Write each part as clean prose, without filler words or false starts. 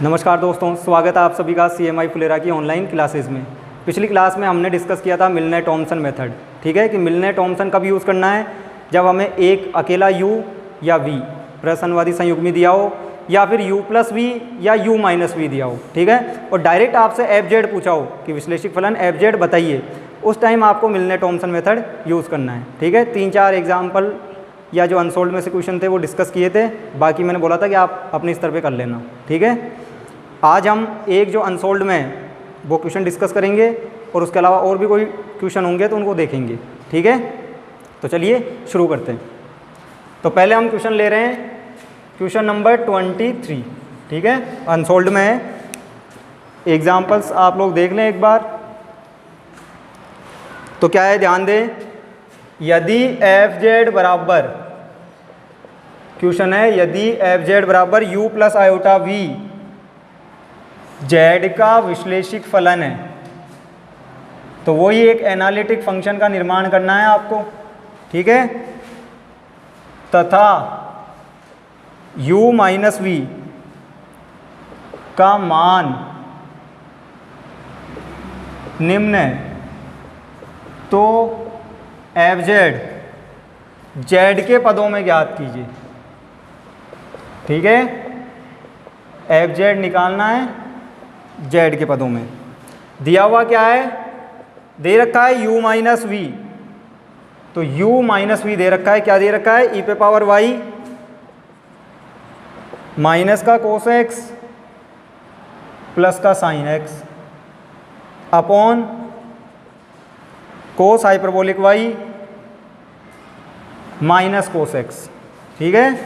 नमस्कार दोस्तों, स्वागत है आप सभी का CMI फुलेरा की ऑनलाइन क्लासेस में। पिछली क्लास में हमने डिस्कस किया था मिलने टॉमसन मेथड। ठीक है कि मिलने टॉमसन कब यूज़ करना है, जब हमें एक अकेला u या v प्रसन्नवादी संयुग्मी दिया हो या फिर u प्लस v या u माइनस v दिया हो। ठीक है, और डायरेक्ट आपसे FZ पूछा हो कि विश्लेषिक फलन FZ बताइए, उस टाइम आपको मिलने टॉमसन मेथड यूज़ करना है। ठीक है, 3-4 एग्जाम्पल या जो अनसोल्ड में से क्वेश्चन थे वो डिस्कस किए थे, बाकी मैंने बोला था कि आप अपने स्तर पे कर लेना। ठीक है, आज हम एक जो अनसोल्ड में वो क्वेश्चन डिस्कस करेंगे और उसके अलावा और भी कोई क्वेश्चन होंगे तो उनको देखेंगे। ठीक है, तो चलिए शुरू करते हैं। तो पहले हम क्वेश्चन ले रहे हैं क्वेश्चन नंबर 23। ठीक है, अनसोल्ड में है। एग्जाम्पल्स आप लोग देख लें एक बार। तो क्या है, ध्यान दें, यदि FZ बराबर, क्वेश्चन है यदि FZ बराबर u plus iota v z का विश्लेषिक फलन है, तो वही एक एनालिटिक फंक्शन का निर्माण करना है आपको। ठीक है, तथा u माइनस v का मान निम्न है, तो FZ z के पदों में ज्ञात कीजिए। ठीक है, FZ निकालना है z के पदों में। दिया हुआ क्या है, दे रखा है u माइनस v, तो u माइनस v दे रखा है। क्या दे रखा है, e पे पावर y माइनस का कोस x प्लस का sine x upon cos hyperbolic y minus cos x। ठीक है,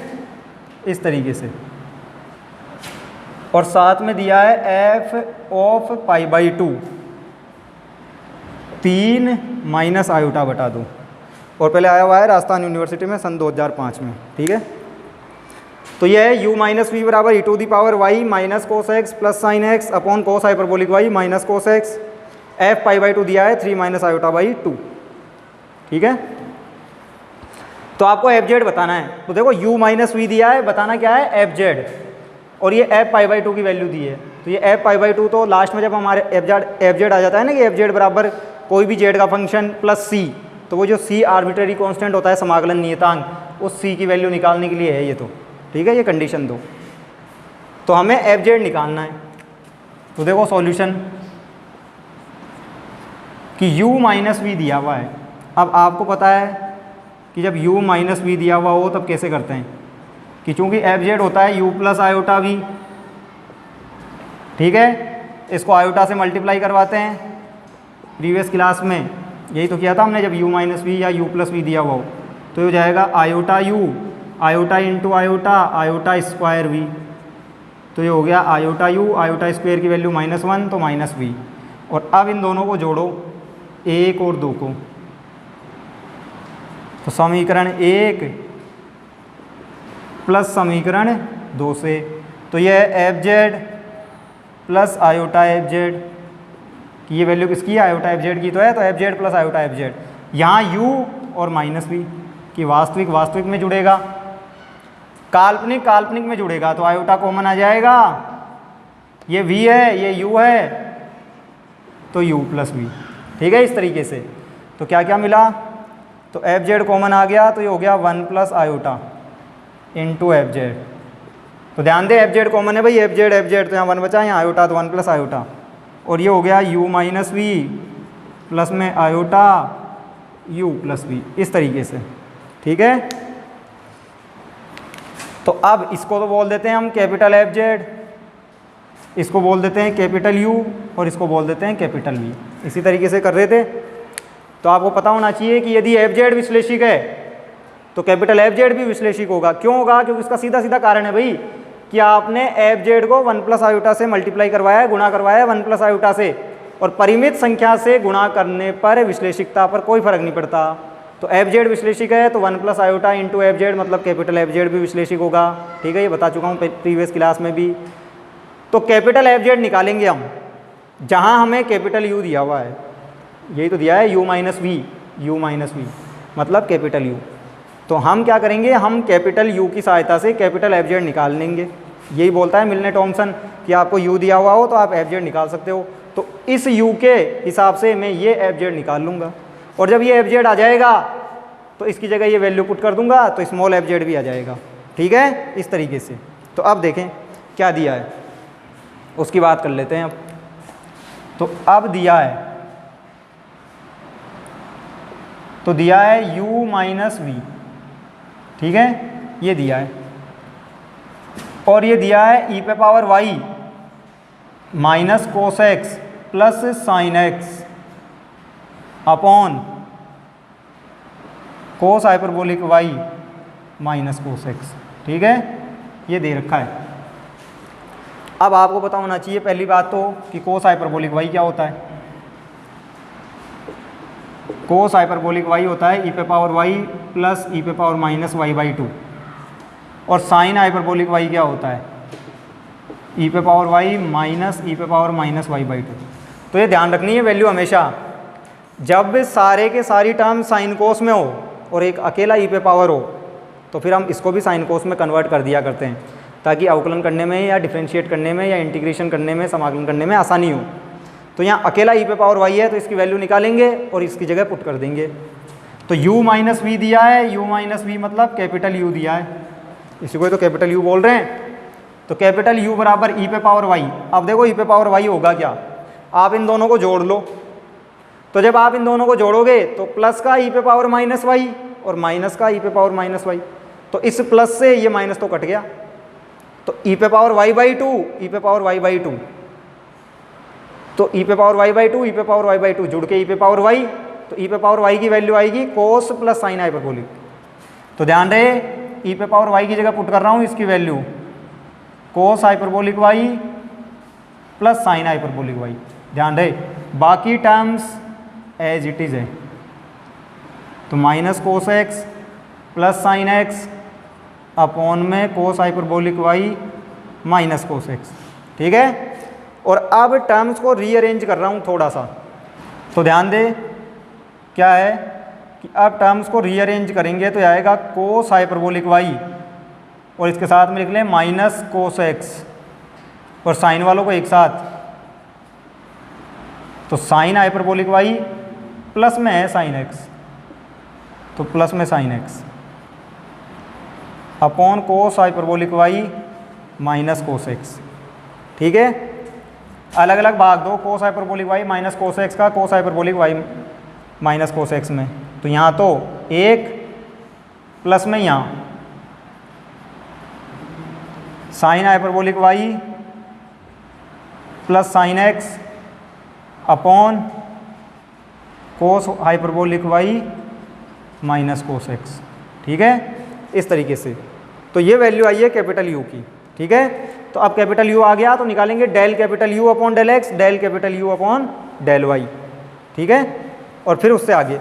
इस तरीके से। और साथ में दिया है f of pi by 2 3 minus iota बटा 2, और पहले आया हुआ है राजस्थान यूनिवर्सिटी में सन 2005 में। ठीक है, तो यह है u माइनस वी बराबर e to the power y minus cos x plus sine x upon cos hyperbolic y minus cos x। f pi by 2 दिया है 3 माइनस आयोटा बाई 2। ठीक है, तो आपको FZ बताना है। तो देखो u माइनस वी दिया है, बताना क्या है FZ, और ये f पाई बाई 2 की वैल्यू दी है। तो ये f पाई बाई 2, तो लास्ट में जब हमारे FZ आ जाता है ना कि FZ बराबर कोई भी z का फंक्शन प्लस c, तो वो जो c आर्बिट्रेरी कांस्टेंट होता है समाकलन नियतांक, उस c की वैल्यू निकालने के लिए है ये। तो ठीक है, ये कंडीशन दो, तो हमें FZ निकालना है। तो देखो सॉल्यूशन कि u माइनस वी दिया हुआ है। अब आपको पता है कि जब u माइनस वी दिया हुआ हो तब कैसे करते हैं, कि चूंकि FZ होता है u प्लस आयोटा v। ठीक है, इसको आयोटा से मल्टीप्लाई करवाते हैं। प्रीवियस क्लास में यही तो किया था हमने, जब u माइनस वी या u प्लस वी दिया हुआ हो तो ये हो जाएगा iota u, iota into iota, iota square v। तो ये हो गया आयोटा u, आयोटा स्क्वायर की वैल्यू -1 तो माइनस v। और अब इन दोनों को जोड़ो, 1 और 2 को, तो समीकरण 1 प्लस समीकरण 2 से, तो यह है FZ प्लस आयोटा FZ की ये वैल्यू किसकी है, आयोटा FZ की तो है, तो FZ प्लस आयोटा FZ। यहाँ u और माइनस v की वास्तविक वास्तविक में जुड़ेगा, काल्पनिक काल्पनिक में जुड़ेगा, तो आयोटा कॉमन आ जाएगा। ये v है, ये u है, तो u प्लस v। ठीक है, इस तरीके से। तो क्या क्या मिला, तो FZ कॉमन आ गया, तो ये हो गया 1 प्लस आयोटा इंटू FZ। तो ध्यान दे, FZ कॉमन है भाई, FZ तो यहाँ 1 बचा, यहाँ आयोटा तो 1 प्लस आयोटा, और ये हो गया u माइनस वी प्लस में आयोटा u प्लस वी, इस तरीके से। ठीक है, तो अब इसको तो बोल देते हैं हम कैपिटल FZ, इसको बोल देते हैं कैपिटल U, और इसको बोल देते हैं कैपिटल V। इसी तरीके से कर रहे थे। तो आपको पता होना चाहिए कि यदि FZ विश्लेषिक है तो कैपिटल FZ भी विश्लेषिक होगा। क्यों होगा, क्योंकि इसका सीधा सीधा कारण है भाई कि आपने FZ को 1 प्लस आयोटा से मल्टीप्लाई करवाया है, गुणा करवाया है 1 प्लस आयोटा से, और परिमित संख्या से गुणा करने पर विश्लेषिकता पर कोई फर्क नहीं पड़ता। तो FZ विश्लेषिक है तो 1 प्लस आयोटा इंटू FZ मतलब कैपिटल FZ भी विश्लेषिक होगा। ठीक है, ये बता चुका हूँ प्रीवियस क्लास में भी। तो कैपिटल FZ निकालेंगे हम, जहाँ हमें कैपिटल U दिया हुआ है, यही तो दिया है u माइनस वी मतलब कैपिटल U। तो हम क्या करेंगे, हम कैपिटल U की सहायता से कैपिटल FZ निकाल लेंगे। यही बोलता है मिलने टॉमसन कि आपको u दिया हुआ हो तो आप एफ जेड निकाल सकते हो। तो इस u के हिसाब से मैं ये एफ जेड निकाल लूँगा, और जब ये एफ जेड आ जाएगा तो इसकी जगह ये वैल्यू पुट कर दूंगा तो स्मॉल एफ जेड भी आ जाएगा। ठीक है, इस तरीके से। तो अब देखें क्या दिया है, उसकी बात कर लेते हैं अब। तो अब दिया है, तो दिया है u माइनस वी, ठीक है, ये दिया है, और ये दिया है ई पे power y minus cos x plus sine x upon cos hyperbolic y minus cos x. ठीक है, ये दे रखा है। अब आपको पता होना चाहिए पहली बात तो कि कोस हाइपरबोलिक y क्या होता है। कोस हाइपरबोलिक y होता है ई पे पावर y प्लस ई पे पावर माइनस y बाई 2, और साइन हाइपरबोलिक y क्या होता है, ई पे पावर y माइनस ई पे पावर माइनस y बाई 2। तो ये ध्यान रखनी है वैल्यू हमेशा, जब सारे के सारी टर्म साइन कोस में हो और एक अकेला ई पे पावर हो तो फिर हम इसको भी साइन कोस में कन्वर्ट कर दिया करते हैं, ताकि अवकलन करने में या डिफरेंशिएट करने में या इंटीग्रेशन करने में, समाकलन करने में आसानी हो। तो यहाँ अकेला ई पे पावर y है तो इसकी वैल्यू निकालेंगे और इसकी जगह पुट कर देंगे। तो u माइनस वी दिया है, u माइनस वी मतलब कैपिटल U दिया है, इसी को तो कैपिटल U बोल रहे हैं। तो कैपिटल U बराबर ई पे पावर y। अब देखो ई पे पावर y होगा क्या, आप इन दोनों को जोड़ लो। तो जब आप इन दोनों को जोड़ोगे तो प्लस का ई पे पावर माइनस y और माइनस का ई पे पावर माइनस y, तो इस प्लस से ये माइनस तो कट गया, तो ई पे पावर y बाई 2, ई पे पावर y बाई 2, तो ई पे पावर y बाई 2, ई पे पावर y बाई 2 जुड़ के ई पे पावर y, तो ई पे पावर y की वैल्यू आएगी कोस प्लस साइन हाइपरबोलिक। तो ध्यान रहे ई पे पावर y की जगह पुट कर रहा हूँ इसकी value cos hyperbolic y plus sine hyperbolic y। ध्यान रहे बाकी टर्म्स एज इट इज़ है, तो minus cos x plus sine x upon में cos hyperbolic y minus cos x. ठीक है, और अब टर्म्स को रीअरेंज कर रहा हूँ थोड़ा सा, तो ध्यान दे क्या है कि अब टर्म्स को रीअरेंज करेंगे तो आएगा कोस हाइपरबोलिक y और इसके साथ में लिख लें माइनस कोस एक्स और साइन वालों को एक साथ, तो साइन हाइपरबोलिक y प्लस में है साइन x, तो प्लस में sine x upon cos hyperbolic y minus cos x। ठीक है, अलग अलग भाग दो cos hyperbolic y minus cos x का cos hyperbolic y minus cos x में, तो यहाँ तो एक प्लस में यहाँ sine hyperbolic y plus sine x upon cos hyperbolic y minus cos x। ठीक है, इस तरीके से। तो ये वैल्यू आई है कैपिटल U की। ठीक है, तो अब कैपिटल U आ गया तो निकालेंगे del capital U upon del x, del capital U upon del y। ठीक है, और फिर उससे आगे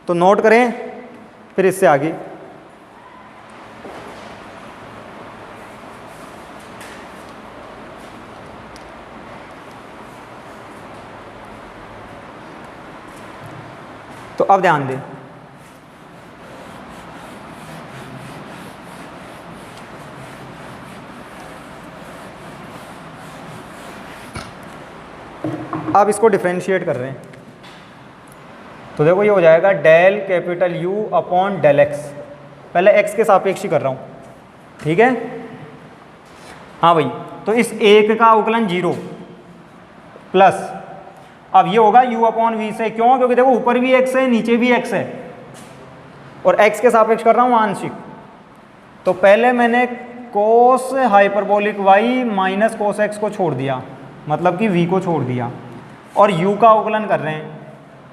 तो नोट करें, फिर इससे आगे तो अब ध्यान दें, अब इसको डिफरेंशिएट कर रहे हैं तो देखो ये हो जाएगा del capital U upon del x। पहले x के सापेक्ष ही कर रहा हूँ। ठीक है, हाँ भाई, तो इस एक का अवकलन 0 प्लस अब ये होगा u अपॉन वी से, क्यों, क्योंकि देखो ऊपर भी x है नीचे भी x है और x के सापेक्ष कर रहा हूँ आंशिक। तो पहले मैंने cos hyperbolic y minus cos x को छोड़ दिया, मतलब कि v को छोड़ दिया, और u का अवकलन कर रहे हैं।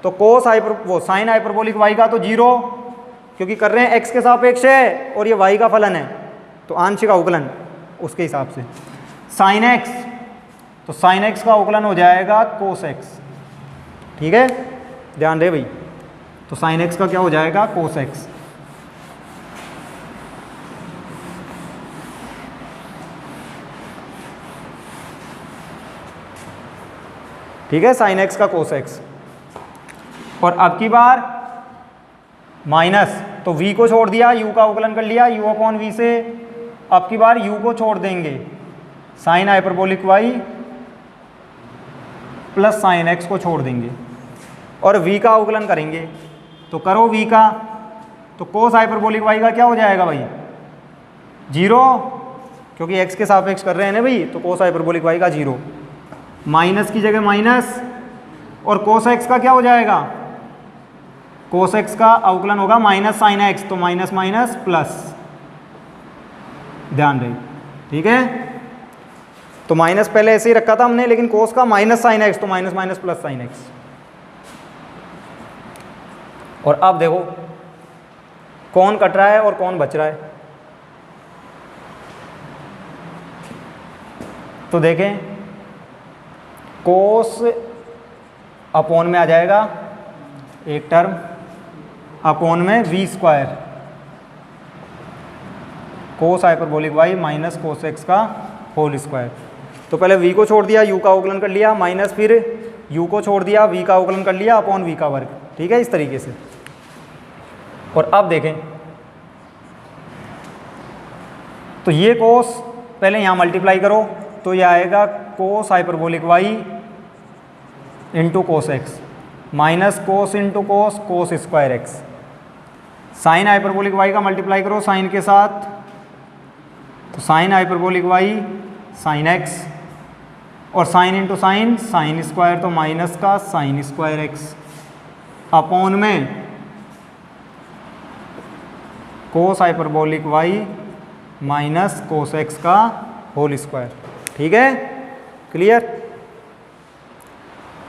तो कोस साइन हाइपरबोलिक y का तो 0, क्योंकि कर रहे हैं x के सापेक्ष है और ये y का फलन है, तो आंशिक अवकलन उसके हिसाब से। साइन x, तो साइन x का अवकलन हो जाएगा कोस x। ठीक है, ध्यान रहे भाई, तो साइन x का क्या हो जाएगा कोस x। ठीक है, साइन x का कोस x। और अब की बार माइनस, तो v को छोड़ दिया, u का अवकलन कर लिया u अपॉन v से, अब की बार u को छोड़ देंगे, sign hyperbolic y plus sine x को छोड़ देंगे और v का अवकलन करेंगे। तो करो v का, तो कोस हाइपरबोलिक y का क्या हो जाएगा भाई, 0, क्योंकि x के सापेक्ष कर रहे हैं ना भाई, तो कोस हाइपरबोलिक y का 0, माइनस की जगह माइनस, और कोस x का क्या हो जाएगा, कोस x का अवकलन होगा माइनस साइन x, तो माइनस माइनस प्लस, ध्यान रहे, ठीक है। तो माइनस पहले ऐसे ही रखा था हमने, लेकिन कोस का माइनस साइन x, तो minus minus plus sine x। और अब देखो कौन कट रहा है और कौन बच रहा है। तो देखें, कोस अपॉन में आ जाएगा एक टर्म, अपॉन में v स्क्वायर कोस hyperbolic y minus cos x का होल स्क्वायर। तो पहले v को छोड़ दिया, u का अवकलन कर लिया, माइनस फिर u को छोड़ दिया, v का अवकलन कर लिया, अपॉन v का वर्ग, ठीक है, इस तरीके से। और अब देखें, तो ये कोस पहले यहाँ मल्टीप्लाई करो, तो ये आएगा cos hyperbolic y into cos x minus cos into cos, cos square x. Sine hyperbolic y का मल्टीप्लाई करो साइन के साथ, तो sine hyperbolic y sine x, और sine into sine, sine square, तो माइनस का साइन स्क्वायर एक्स, अपॉन में cos hyperbolic y minus cos x का होल स्क्वायर, ठीक है, क्लियर।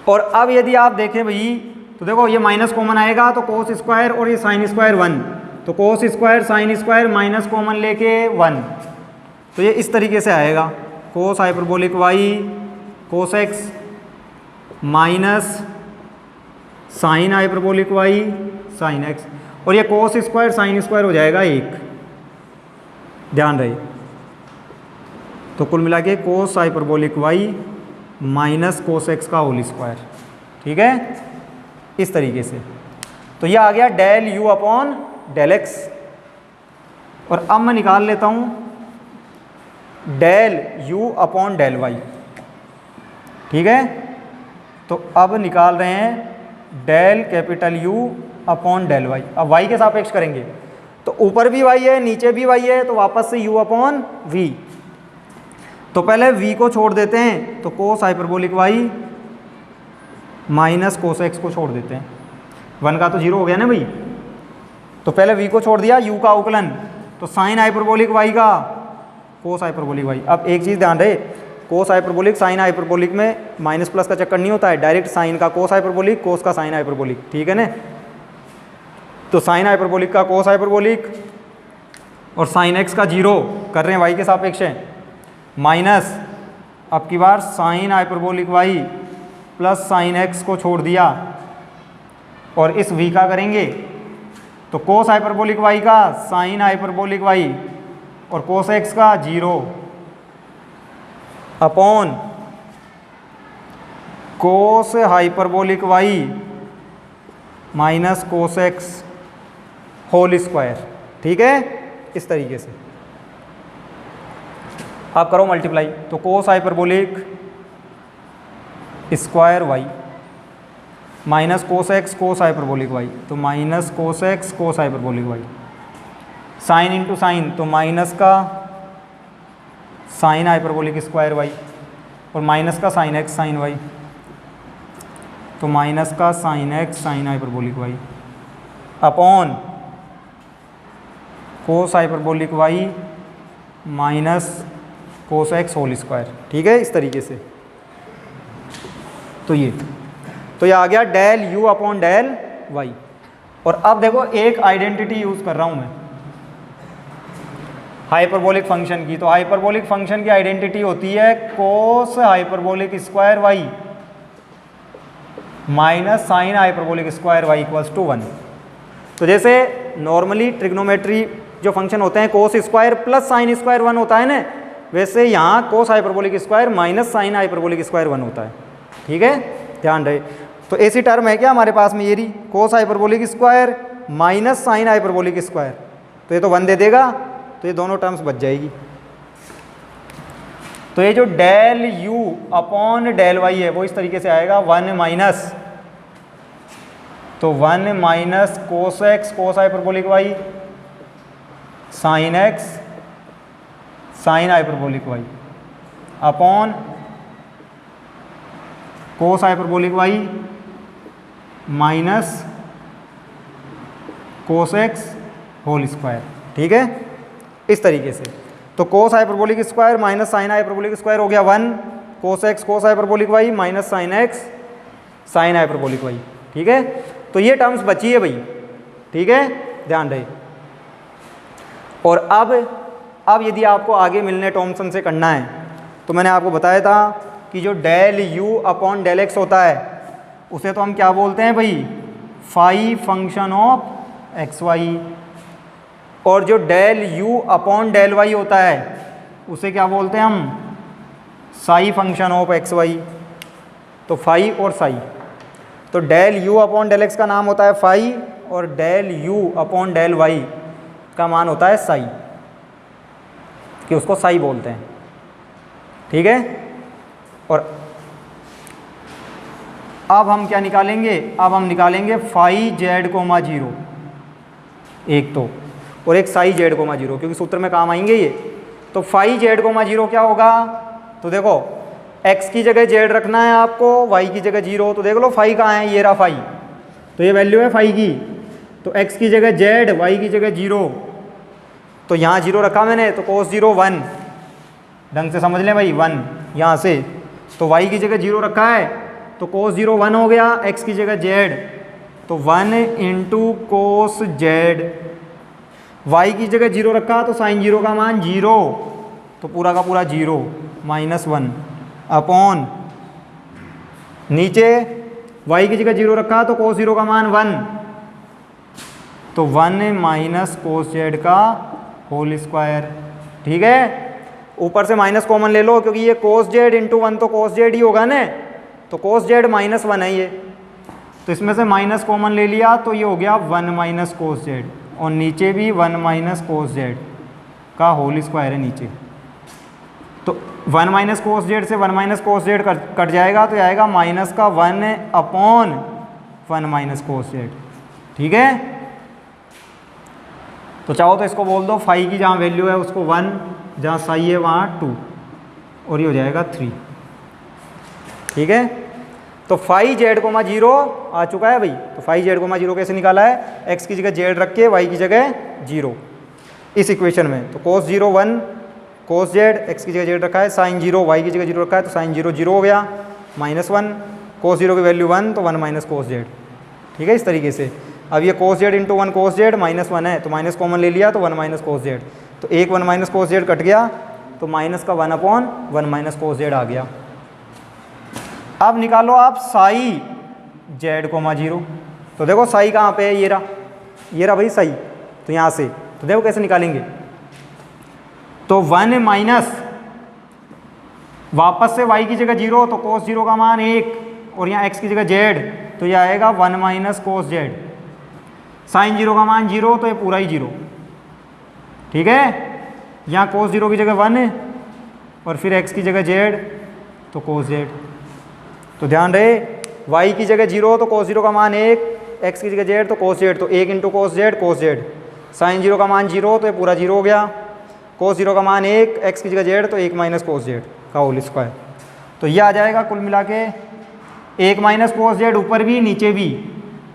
और अब यदि आप देखें भाई, तो देखो ये माइनस कॉमन आएगा, तो कोस स्क्वायर और ये साइन स्क्वायर 1, तो cos square sine square minus common लेके 1, तो ये इस तरीके से आएगा, cos hyperbolic y cos x minus sine hyperbolic y sine x, और ये कोस स्क्वायर साइन स्क्वायर हो जाएगा 1, ध्यान रहे। तो कुल मिला के cos hyperbolic y minus cos x का होल स्क्वायर, ठीक है, इस तरीके से। तो ये आ गया del u upon del x। और अब मैं निकाल लेता हूँ del u upon del y, ठीक है। तो अब निकाल रहे हैं del capital U upon del y। अब y के सापेक्ष करेंगे, तो ऊपर भी y है नीचे भी y है, तो वापस से u अपॉन v। तो पहले v को छोड़ देते हैं, तो cos hyperbolic y minus cos x को छोड़ देते हैं, 1 का तो 0 हो गया ना भाई। तो पहले v को छोड़ दिया, u का अवकलन, तो साइन हाइपरबोलिक y का कोस हाइपरबोलिक y। अब एक चीज़ ध्यान रहे, कोस हाइपरबोलिक साइन हाइपरबोलिक में माइनस प्लस का चक्कर नहीं होता है, डायरेक्ट साइन का कोस हाइपरबोलिक, कोस का साइन हाइपरबोलिक, ठीक है ना। तो साइन हाइपरबोलिक का कोस हाइपरबोलिक और साइन x का 0 कर रहे हैं y के सापेक्ष है, माइनस अब की बार sine hyperbolic y plus sine x को छोड़ दिया और इस v का करेंगे, तो कोस हाइपरबोलिक y का साइन हाइपरबोलिक y और कोस x का 0 upon cos hyperbolic y minus cos x whole square, ठीक है, इस तरीके से। आप करो मल्टीप्लाई, तो cos hyperbolic square y minus cos x cos hyperbolic y, तो minus cos x cos hyperbolic y, sine into sine, तो माइनस का साइन हाइपरबोलिक स्क्वायर y और माइनस का साइन एक्स साइन y, तो माइनस का sine x sine hyperbolic y upon cos hyperbolic y minus cos x whole square, ठीक है, इस तरीके से। तो ये आ गया del u upon del y। और अब देखो एक आइडेंटिटी यूज़ कर रहा हूँ मैं हाइपरबोलिक फंक्शन की। तो हाइपरबोलिक फंक्शन की आइडेंटिटी होती है cos hyperbolic square y minus sine hyperbolic square y equals to 1। तो जैसे नॉर्मली ट्रिग्नोमेट्री जो फंक्शन होते हैं cos square plus sine square 1 होता है ना, वैसे यहाँ cos hyperbolic square minus sine hyperbolic square 1 होता है, ठीक है, ध्यान रहे। तो ऐसी टर्म है क्या हमारे पास में, ये रही cos hyperbolic square minus sine hyperbolic square, तो ये तो 1 दे देगा, तो ये दोनों टर्म्स बच जाएगी। तो ये जो del u upon del y है वो इस तरीके से आएगा 1 माइनस, तो 1 minus cos x cos hyperbolic y sine x sine hyperbolic y upon cos hyperbolic y minus cos x whole square. ठीक है, इस तरीके से। तो cos hyperbolic square minus sine hyperbolic square हो गया 1, cos x cos hyperbolic y minus sine x sine hyperbolic y। ठीक है, तो ये टर्म्स बची है भाई। ठीक है, ध्यान रहे। और अब यदि आपको आगे मिलने टॉमसन से करना है तो मैंने आपको बताया था कि जो del u upon del x होता है उसे तो हम क्या बोलते हैं भाई, phi function of x y. और जो del u upon del y होता है उसे क्या बोलते हैं हम, psi function of x y. तो फाई और साई, तो del u upon del x का नाम होता है फाई और del u upon del y का मान होता है साई, कि उसको साई बोलते हैं। ठीक है, और अब हम क्या निकालेंगे, अब हम निकालेंगे फाई जेड कोमा 0 एक तो, और एक साई जेड कोमा 0, क्योंकि सूत्र में काम आएंगे ये। तो फाई जेड कोमा 0 क्या होगा, तो देखो x की जगह जेड रखना है आपको, y की जगह 0। तो देख लो फाई कहाँ है, ये रहा फाई, तो ये वैल्यू है फाई की। तो x की जगह जेड, y की जगह 0, तो यहाँ 0 रखा मैंने, तो कोस 0 1, ढंग से समझ लें भाई 1 यहाँ से। तो y की जगह 0 रखा है तो कोस 0 1 हो गया, x की जगह जेड, तो 1 इंटू कोस जेड। y की जगह 0 रखा तो साइन 0 का मान 0, तो पूरा का पूरा 0 माइनस 1 अपॉन नीचे y की जगह 0 रखा तो कोस 0 का मान 1, तो 1 माइनस कोस जेड का होल स्क्वायर। ठीक है, ऊपर से माइनस कॉमन ले लो, क्योंकि ये कोस जेड इंटू 1 तो कोस जेड ही होगा ना, तो कोस जेड माइनस 1 है ये, तो इसमें से माइनस कॉमन ले लिया तो ये हो गया 1 माइनस कोस जेड, और नीचे भी 1 माइनस कोस जेड का होल स्क्वायर है नीचे। तो 1 माइनस कोस जेड से 1 माइनस कोस जेड कट जाएगा, तो आएगा माइनस का 1 अपॉन 1 माइनस कोस जेड। ठीक है, तो चाहो तो इसको बोल दो फाई की जहाँ वैल्यू है उसको 1, जहाँ साई है वहाँ 2, और ये हो जाएगा 3। ठीक है, तो फाई जेड कोमा 0 आ चुका है भाई। तो फाई जेड कोमा 0 कैसे निकाला है, x की जगह जेड रख के y की जगह 0 इस इक्वेशन में। तो कोस 0 1 कोस जेड, x की जगह जेड रखा है, साइन 0 y की जगह 0 रखा है, तो साइन 0 0 हो गया, माइनस 1, कोस 0 की वैल्यू 1, तो 1 माइनस कोस जेड। ठीक है, इस तरीके से। अब ये कोस जेड इंटू 1 कोस जेड माइनस 1 है, तो माइनस कॉमन ले लिया तो 1 माइनस कोस जेड, तो एक 1 माइनस कोस जेड कट गया, तो माइनस का 1 अपॉन 1 माइनस कोस जेड आ गया। अब निकालो आप साई जेड कोमा 0। तो देखो साई कहाँ पे है, ये रहा भाई साई। तो यहाँ से तो देखो कैसे निकालेंगे, तो 1 माइनस वापस से y की जगह 0, तो कोस 0 का मान 1, और यहाँ x की जगह z, तो ये आएगा 1 माइनस कोस z। साइन 0 का मान 0, तो ये पूरा ही 0। ठीक है, यहाँ कोस 0 की जगह 1 और फिर x की जगह z, तो कोस z। तो ध्यान रहे y की जगह 0 तो कोस 0 का मान 1, x की जगह z तो कोस z, तो 1 इंटू कोस z। साइन 0 का मान 0, तो ये पूरा 0 हो गया, कोस 0 का मान 1, x की जगह z, तो 1 माइनस कोस z का होल स्क्वायर। तो ये आ जाएगा कुल मिला के 1 माइनस कोस z ऊपर भी नीचे भी,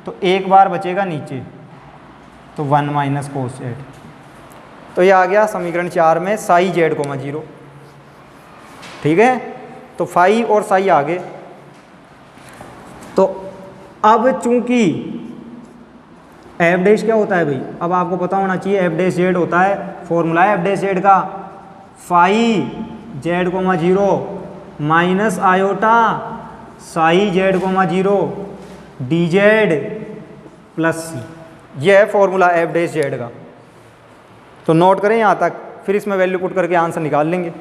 तो एक बार बचेगा नीचे, तो 1 माइनस कोस z। तो ये आ गया समीकरण 4 में साई जेड कोमा 0। ठीक है, तो फाई और साई आ गए। तो अब चूंकि एफ डैश क्या होता है भाई, अब आपको पता होना चाहिए एफ डैश जेड होता है, फॉर्मूला है एफ डैश जेड का, phi z comma 0 minus iota psi z comma 0 d z plus c, यह है फॉर्मूला एफ डैश जेड का। तो नोट करें यहाँ तक, फिर इसमें वैल्यू पुट करके आंसर निकाल लेंगे।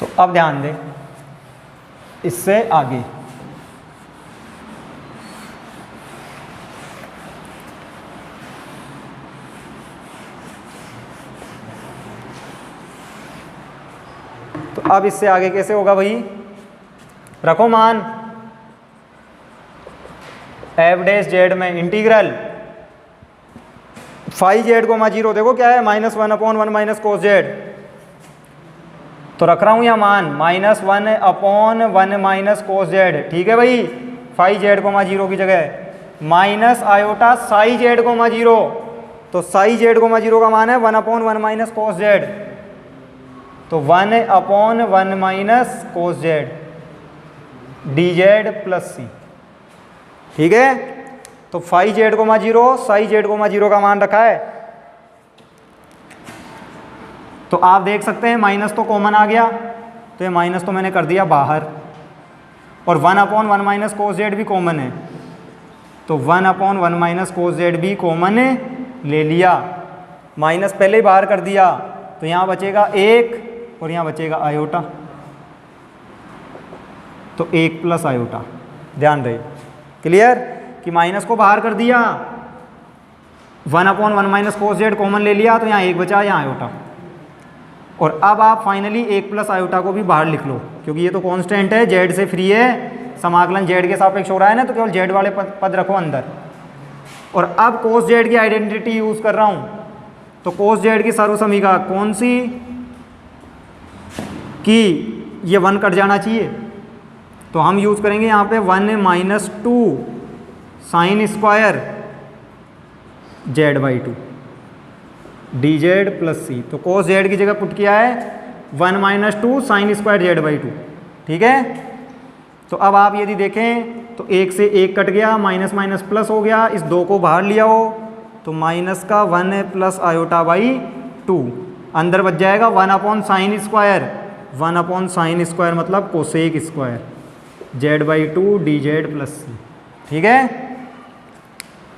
तो अब ध्यान दें, इससे आगे तो अब इससे आगे कैसे होगा भाई, रखो मान एफ डैश जेड में इंटीग्रल फाई जेड को 0 देखो क्या है -1/1 माइनस कोस जेड, तो रख रहा हूं यह मान -1/1 माइनस कोस जेड। ठीक है भाई, फाई जेड को 0 की जगह माइनस आयोटा साई जेड को 0, तो साई जेड को 0 का मान है 1/1 माइनस कोस जेड, तो 1/1 minus cos z d z plus c. ठीक है, तो फाई जेड को 0 साई जेड को 0 का मान रखा है, तो आप देख सकते हैं माइनस तो कॉमन आ गया, तो ये माइनस तो मैंने कर दिया बाहर, और 1/1 माइनस कोस जेड भी कॉमन है, तो 1/1 माइनस कोस जेड भी कॉमन ले लिया, माइनस पहले ही बाहर कर दिया, तो यहाँ बचेगा 1 और यहाँ बचेगा आयोटा, तो 1 प्लस आयोटा। ध्यान रहे, क्लियर कि माइनस को बाहर कर दिया, 1/1 माइनस कोस जेड कॉमन ले लिया, तो यहाँ 1 बचा, यहाँ आयोटा, और अब आप फाइनली 1 प्लस आयोटा को भी बाहर लिख लो, क्योंकि ये तो कांस्टेंट है, जेड से फ्री है, समाकलन जेड के सापेक्ष हो रहा है ना, तो केवल जेड वाले पद रखो अंदर। और अब कोस जेड की आइडेंटिटी यूज कर रहा हूँ, तो कोस जेड की सर्वसमीका कौन सी, कि ये 1 कट जाना चाहिए, तो हम यूज करेंगे यहाँ पे 1 - 2 sine square z/2 d z plus c, तो कोस जेड की जगह पुट किया है 1 - 2 साइन स्क्वायर z/2। ठीक है, तो अब आप यदि देखें तो 1 से 1 कट गया, माइनस माइनस प्लस हो गया, इस 2 को बाहर लिया हो तो माइनस का 1 प्लस आयोटा बाई 2, अंदर बच जाएगा 1 साइन स्क्वायर, 1 साइन स्क्वायर मतलब cosec square z/2 d z plus c. ठीक है,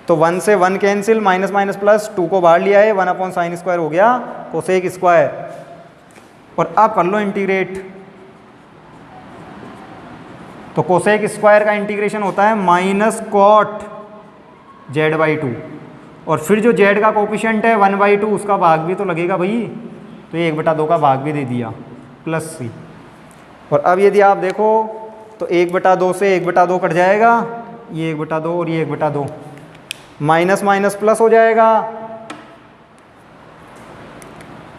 तो 1 से 1 कैंसिल, माइनस माइनस प्लस, 2 को बाहर लिया है, 1 साइन स्क्वायर हो गया कोसेक स्क्वायर, और अब कर लो इंटीग्रेट, तो कोसेक स्क्वायर का इंटीग्रेशन होता है माइनस कॉट z/2, और फिर जो z का कोफिशिएंट है 1/2 उसका भाग भी तो लगेगा भाई, तो ये 1/2 का भाग भी दे दिया प्लस सी। और अब यदि आप देखो तो 1/2 से 1/2 कट जाएगा, ये 1/2 और ये 1/2, माइनस माइनस प्लस हो जाएगा।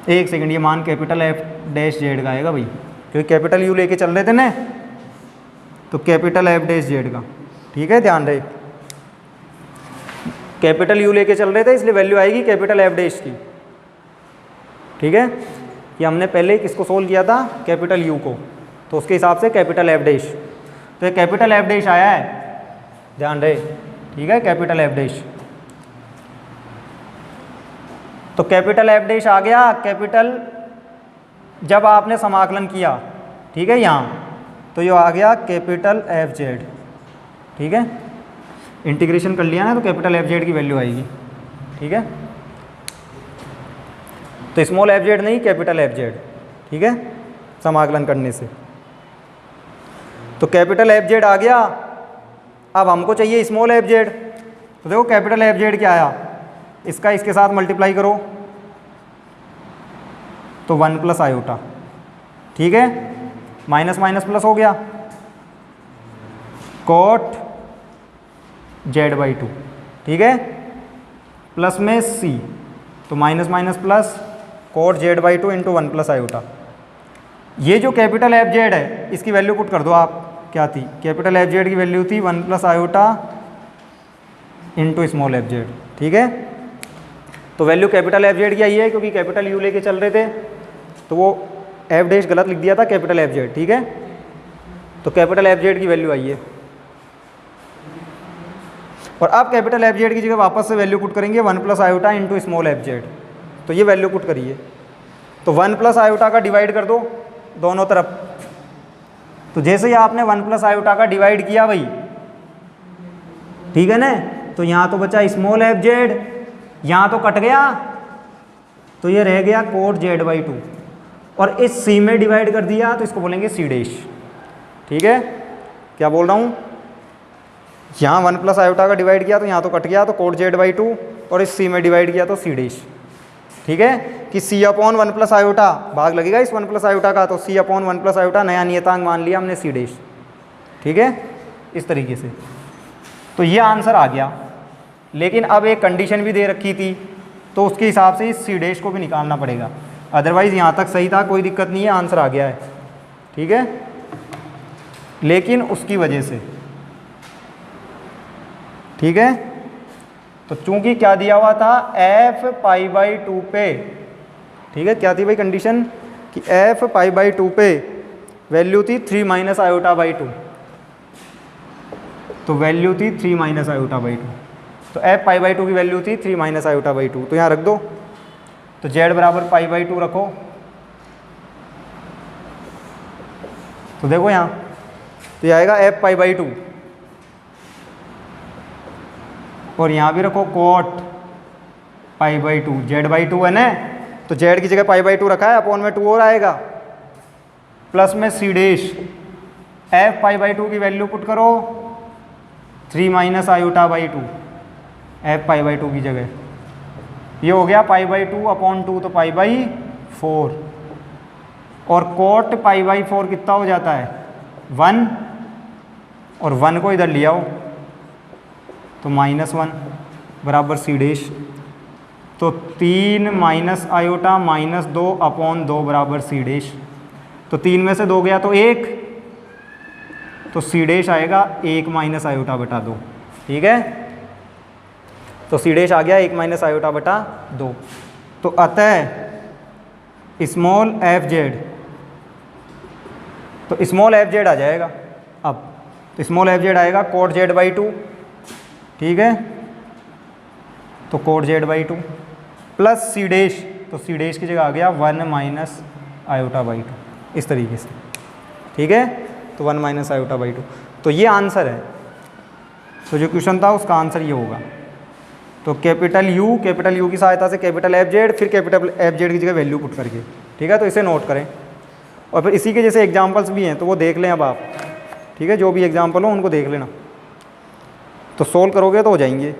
एक सेकंड, ये मान कैपिटल एफ डैश जेड का आएगा भाई, क्योंकि कैपिटल यू लेके चल रहे थे ना, तो कैपिटल एफ डैश जेड का। ठीक है, ध्यान रहे, कैपिटल यू लेके चल रहे थे, इसलिए वैल्यू आएगी कैपिटल एफ डैश की। ठीक है, कि हमने पहले किसको सोल्व किया था, कैपिटल यू को, तो उसके हिसाब से कैपिटल एफ डैश, तो ये कैपिटल एफ डैश आया है, ध्यान रहे। ठीक है, कैपिटल एफ डैश, तो कैपिटल एफ डैश आ गया, कैपिटल जब आपने समाकलन किया, ठीक है, यहाँ तो ये आ गया कैपिटल एफ जेड। ठीक है, इंटीग्रेशन कर लिया ना, तो कैपिटल एफ जेड की वैल्यू आएगी। ठीक है, तो स्मॉल एफ जेड नहीं, कैपिटल एफ जेड। ठीक है, समाकलन करने से, तो कैपिटल एफ जेड आ गया। अब हमको चाहिए स्मॉल एफ जेड, तो देखो कैपिटल एफ जेड क्या आया, इसका इसके साथ मल्टीप्लाई करो तो 1 प्लस आयोटा। ठीक है, माइनस माइनस प्लस हो गया, कॉट z/2। ठीक है, प्लस में c, तो minus minus plus cot z/2 into 1 plus iota. ये जो कैपिटल एफ जेड है इसकी वैल्यू पुट कर दो आप, क्या थी, कैपिटल एफ जेड की वैल्यू थी 1 plus iota into small f Z. ठीक है, तो वैल्यू कैपिटल एफ जेड की आई है, क्योंकि कैपिटल यू लेके चल रहे थे, तो वो एफ डैश गलत लिख दिया था, कैपिटल एफ जेड। ठीक है, तो कैपिटल एफ जेड की वैल्यू आई है, और अब कैपिटल एफ जेड की जगह वापस से वैल्यू पुट करेंगे 1 plus iota into small f z, तो ये वैल्यू पुट करिए, तो 1 प्लस आयोटा का डिवाइड कर दो दोनों तरफ, तो जैसे ही आपने 1 प्लस आयोटा का डिवाइड किया भाई, ठीक है ना, तो यहाँ तो बचा स्मॉल एफ जेड, यहाँ तो कट गया, तो ये रह गया कोट z/2, और इस सी में डिवाइड कर दिया तो इसको बोलेंगे सी डैश। ठीक है, क्या बोल रहा हूँ, यहाँ 1 प्लस आयोटा का डिवाइड किया तो यहाँ तो कट गया, तो कोट जेड बाई 2, और इस सी में डिवाइड किया तो सी डैश। ठीक है, कि सी अपॉन 1 प्लस आयोटा भाग लगेगा इस 1 प्लस आयोटा का, तो सी अपॉन 1 प्लस आयोटा नया नियतांक मान लिया हमने सी डैश। ठीक है, इस तरीके से। तो ये आंसर आ गया, लेकिन अब एक कंडीशन भी दे रखी थी, तो उसके हिसाब से इस सी डैश को भी निकालना पड़ेगा। अदरवाइज़ यहाँ तक सही था, कोई दिक्कत नहीं है, आंसर आ गया है। ठीक है, लेकिन उसकी वजह से, ठीक है, तो चूंकि क्या दिया हुआ था f पाई बाई 2 पे, ठीक है, क्या थी भाई कंडीशन कि f पाई बाई 2 पे वैल्यू थी 3 माइनस आयोटा बाई 2, तो वैल्यू थी 3 माइनस आयोटा बाई 2, तो f पाई बाई 2 की वैल्यू थी 3 माइनस आयोटा बाई 2, तो यहाँ रख दो, तो z बराबर पाई बाई 2 रखो, तो देखो यहाँ तो ये आएगा f पाई बाई 2, और यहाँ भी रखो coat pi by 2, Z by 2 है ना, तो जेड की जगह पाई बाई 2 रखा है, अपॉन में 2 और आएगा, प्लस में C dash, f pi by 2 की वैल्यू पुट करो 3 minus iota by 2, f pi by 2 की जगह, ये हो गया पाई बाई 2 अपॉन 2, तो पाई बाई 4, और कोट पाई बाई 4 कितना हो जाता है 1, और 1 को इधर ले आओ तो -1 बराबर सी डैश, तो 3 माइनस आयोटा -2 अपॉन 2 बराबर सी डैश, तो 3 में से 2 गया तो 1, तो सी डैश आएगा 1 माइनस आयोटा बटा 2। ठीक है, तो सी डैश आ गया 1 माइनस आयोटा बटा 2। तो अतः स्मॉल एफ जेड, तो स्मॉल एफ जेड आ जाएगा। अब तो स्मॉल एफ जेड आएगा कोट जेड बाई 2, ठीक है, तो cot z by 2 plus C dash, तो सी डैश की जगह आ गया 1 माइनस आयोटा बाई 2, इस तरीके से। ठीक है, तो 1 माइनस आयोटा बाई 2, तो ये आंसर है। तो जो क्वेश्चन था उसका आंसर ये होगा। तो कैपिटल यू की सहायता से कैपिटल एफ जेड, फिर कैपिटल एफ जेड की जगह वैल्यू पुट करके, ठीक है, तो इसे नोट करें। और फिर इसी के जैसे एग्जाम्पल्स भी हैं तो वो देख लें अब आप, ठीक है, जो भी एग्जाम्पल हो उनको देख लेना, तो सोल्व करोगे तो हो जाएंगे,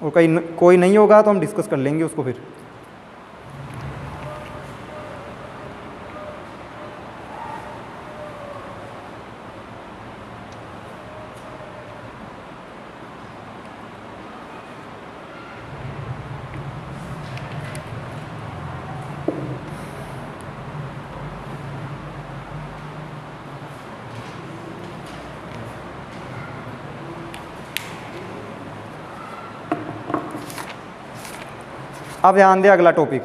और कोई नहीं होगा तो हम डिस्कस कर लेंगे उसको फिर। अब ध्यान दें अगला टॉपिक,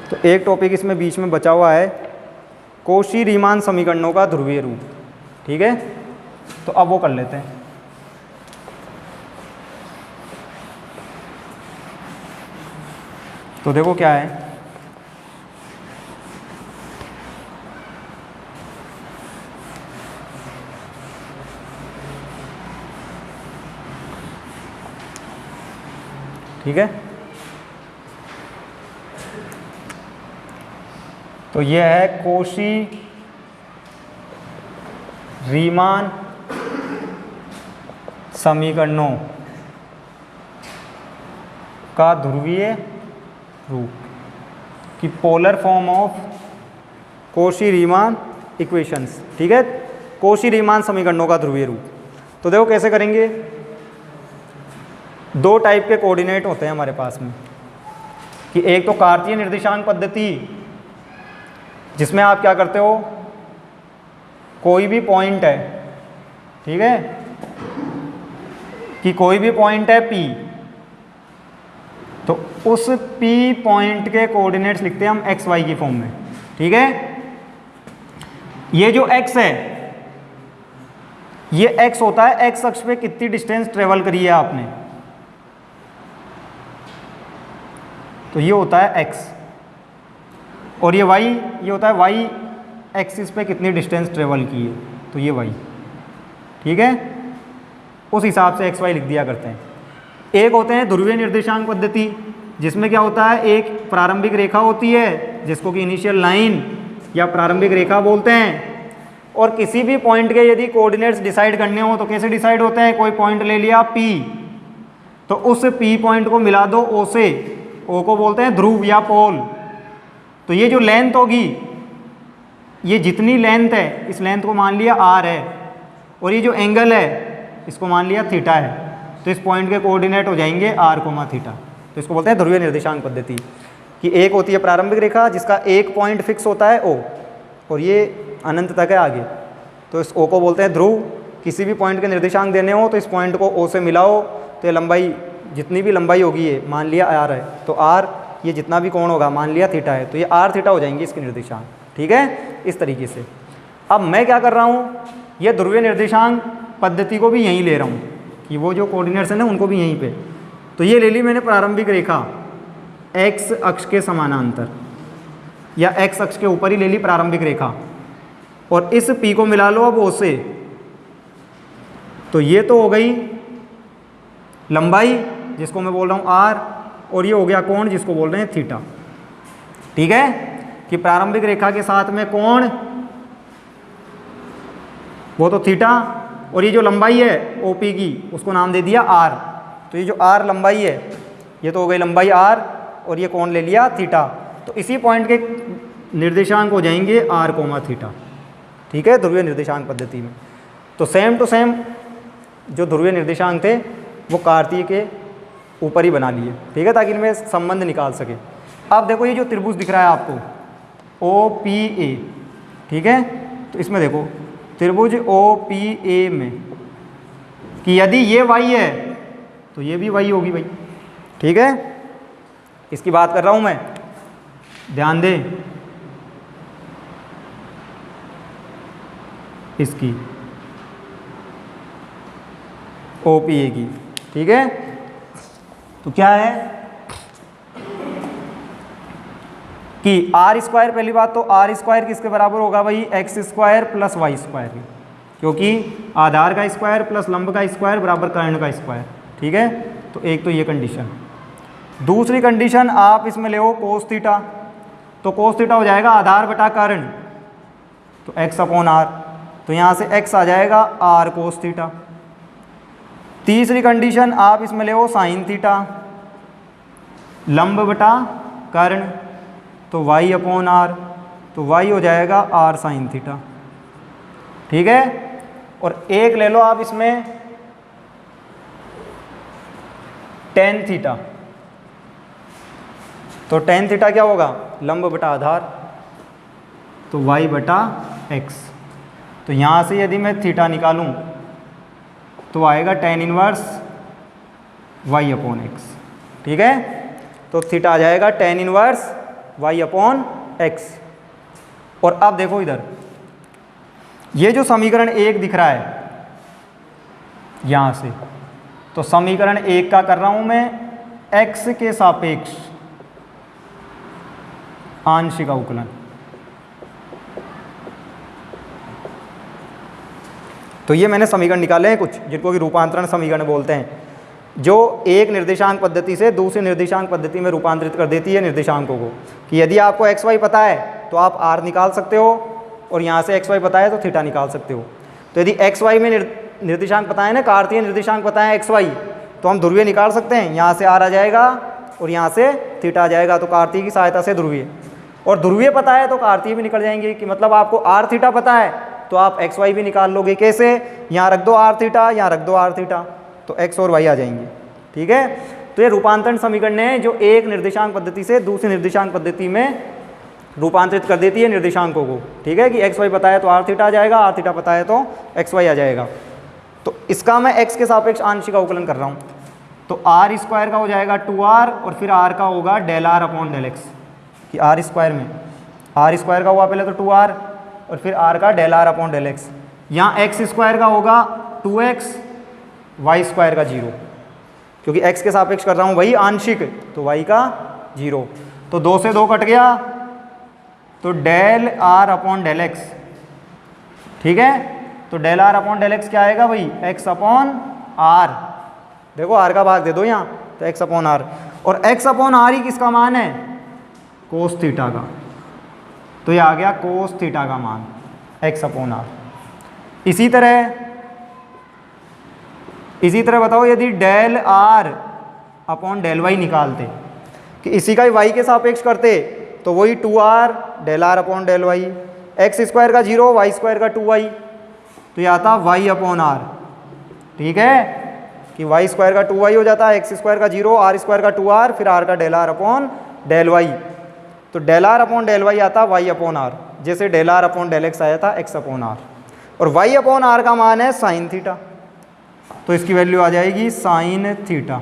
तो एक टॉपिक इसमें बीच में बचा हुआ है, कोशी रीमान समीकरणों का ध्रुवीय रूप। ठीक है, तो अब वो कर लेते हैं। तो देखो क्या है, ठीक है, तो यह है कोशी रीमान समीकरणों का ध्रुवीय रूप की polar form of Cauchy Riemann equations. ठीक है, कोशी रीमान समीकरणों का ध्रुवीय रूप। तो देखो कैसे करेंगे, दो टाइप के कोऑर्डिनेट होते हैं हमारे पास में, कि एक तो कार्तीय निर्देशांक पद्धति, जिसमें आप क्या करते हो, कोई भी पॉइंट है, ठीक है, कि कोई भी पॉइंट है P, तो उस P पॉइंट के कोऑर्डिनेट्स लिखते हैं हम एक्स वाई की फॉर्म में। ठीक है, ये जो x है, ये x होता है x अक्ष पे कितनी डिस्टेंस ट्रेवल करी है आपने, तो ये होता है x, और ये y, ये होता है y एक्सिस पे कितनी डिस्टेंस ट्रेवल की है, तो ये y। ठीक है, उस हिसाब से x y लिख दिया करते हैं। एक होते हैं ध्रुवीय निर्देशांक पद्धति, जिसमें क्या होता है, एक प्रारंभिक रेखा होती है जिसको कि इनिशियल लाइन या प्रारंभिक रेखा बोलते हैं, और किसी भी पॉइंट के यदि कोऑर्डिनेट्स डिसाइड करने हो तो कैसे डिसाइड होते हैं, कोई पॉइंट ले लिया P, तो उस P पॉइंट को मिला दो O से, O को बोलते हैं ध्रुव या पोल। तो ये जो लेंथ होगी, ये जितनी लेंथ है, इस लेंथ को मान लिया R है, और ये जो एंगल है इसको मान लिया थीटा है, तो इस पॉइंट के कोऑर्डिनेट हो जाएंगे R, थीटा। तो इसको बोलते हैं ध्रुवीय निर्देशांक पद्धति, कि एक होती है प्रारंभिक रेखा जिसका एक पॉइंट फिक्स होता है O, और ये अनंत तक है आगे, तो इस O को बोलते हैं ध्रुव। किसी भी पॉइंट के निर्देशांक देने हो तो इस पॉइंट को O से मिलाओ, तो ये लंबाई, जितनी भी लंबाई होगी, ये मान लिया R है, तो R, ये जितना भी कोण होगा मान लिया थीटा है, तो ये R थीटा हो जाएंगे इसके निर्देशांक। ठीक है, इस तरीके से। अब मैं क्या कर रहा हूँ, ये ध्रुवीय निर्देशांक पद्धति को भी यहीं ले रहा हूँ, कि वो जो कोऑर्डिनेट्स हैं ना उनको भी यहीं पे। तो ये ले ली मैंने प्रारंभिक रेखा x अक्ष के समानांतर, या x अक्ष के ऊपर ही ले ली प्रारंभिक रेखा, और इस P को मिला लो अब O से। तो ये तो हो गई लंबाई जिसको मैं बोल रहा हूँ R, और ये हो गया कोण जिसको बोल रहे हैं थीटा। ठीक है, कि प्रारंभिक रेखा के साथ में कोण वो तो थीटा, और ये जो लंबाई है OP की उसको नाम दे दिया R। तो ये जो R लंबाई है, ये तो हो गई लंबाई R, और ये कोण ले लिया थीटा। तो इसी पॉइंट के निर्देशांक हो जाएंगे R, थीटा। ठीक है, ध्रुवीय निर्देशांक पद्धति में। तो सेम टू सेम जो ध्रुवीय निर्देशांक थे वो कार्तीय के ऊपर ही बना लिए। ठीक है, ताकि इनमें संबंध निकाल सके। अब देखो ये जो त्रिभुज दिख रहा है आपको OPA, ठीक है, तो इसमें देखो त्रिभुज OPA में कि यदि ये y है तो ये भी y होगी भाई। ठीक है, इसकी बात कर रहा हूं मैं, ध्यान दें इसकी OPA की। ठीक है, तो क्या है कि R स्क्वायर, पहली बात तो R स्क्वायर किसके बराबर होगा भाई, x square plus y square, क्योंकि आधार का स्क्वायर प्लस लंब का स्क्वायर बराबर कर्ण का स्क्वायर। ठीक है, तो एक तो ये कंडीशन। दूसरी कंडीशन आप इसमें ले कोस थीटा, तो कोस थीटा हो जाएगा आधार बटा कर्ण, तो x अपॉन R, तो यहाँ से x आ जाएगा R कोस थीटा। तीसरी कंडीशन आप इसमें ले साइन थीटा, लंब बटा कर्ण, तो y अपॉन R, तो y हो जाएगा R साइन थीटा। ठीक है, और एक ले लो आप इसमें टेन थीटा, तो टेन थीटा क्या होगा, लंब बटा आधार, तो y बटा x। तो यहाँ से यदि मैं थीटा निकालूं तो आएगा tan inverse y upon x। ठीक है, तो थीटा आ जाएगा tan inverse y upon x। और अब देखो इधर ये जो समीकरण एक दिख रहा है यहाँ से, तो समीकरण एक का कर रहा हूँ मैं x के सापेक्ष आंशिक अवकलन। तो ये मैंने समीकरण निकाले हैं कुछ, जिनको कि रूपांतरण समीकरण बोलते हैं, जो एक निर्देशांक पद्धति से दूसरी निर्देशांक पद्धति में रूपांतरित कर देती है निर्देशांकों को। कि यदि आपको एक्स वाई पता है तो आप आर निकाल सकते हो, और यहाँ से एक्स वाई पता है तो थीटा निकाल सकते हो। तो यदि एक्स वाई में निर्देशांक पता है ना, कार्तीय निर्देशांक पता है एक्स वाई, तो हम ध्रुवीय निकाल सकते हैं। यहाँ से आर आ जाएगा और यहाँ से थीटा आ जाएगा, तो कार्तीय की सहायता से ध्रुवीय, और ध्रुवीय पता है तो कार्तीय भी निकल जाएंगे। कि मतलब आपको आर थीटा पता है तो आप एक्स वाई भी निकाल लोगे। कैसे, यहाँ रख दो आर थीटा, यहाँ रख दो आर थीटा, तो एक्स और वाई आ जाएंगे। ठीक है, तो ये रूपांतरण समीकरण है जो एक निर्देशांक पद्धति से दूसरी निर्देशांक पद्धति में रूपांतरित कर देती है निर्देशांकों को। ठीक है, कि एक्स वाई पता है तो आर थीटा आ जाएगा, आर थीटा पता है तो एक्स वाई आ जाएगा। तो इसका मैं एक्स के सापेक्ष आंशिक अवकलन कर रहा हूँ, तो आर स्क्वायर का हो जाएगा 2r, और फिर आर का होगा del r upon del x. कि आर स्क्वायर में आर स्क्वायर का हुआ पहले तो 2r, और फिर आर का del r upon del x. यहाँ एक्स स्क्वायर का होगा 2x, वाई स्क्वायर का 0, क्योंकि x के सापेक्ष कर रहा हूँ वही आंशिक, तो y का 0। तो 2 से 2 कट गया, तो del r upon del x. ठीक है, तो del r upon del x क्या आएगा भाई, x अपॉन आर। देखो r का भाग दे दो यहाँ, तो x अपॉन आर। और x अपॉन आर ही किसका मान है, कोस थीटा का। तो ये आ गया कोस थीटा का मान x अपॉन आर। इसी तरह बताओ यदि del r upon del y निकालते कि इसी का ही y के सापेक्ष करते तो वही 2r del r upon del y, x square का 0 वाई स्क्वायर का 2y, तो ये आता y अपॉन आर। ठीक है कि वाई स्क्वायर का 2y हो जाता है, एक्स स्क्वायर का 0, आर स्क्वायर का 2r, फिर आर का del r upon del y. तो del r upon del y आता y अपॉन आर, जैसे del r upon del x आया था x अपॉन आर। और y अपॉन आर का मान है साइन थीटा, तो इसकी वैल्यू आ जाएगी साइन थीटा।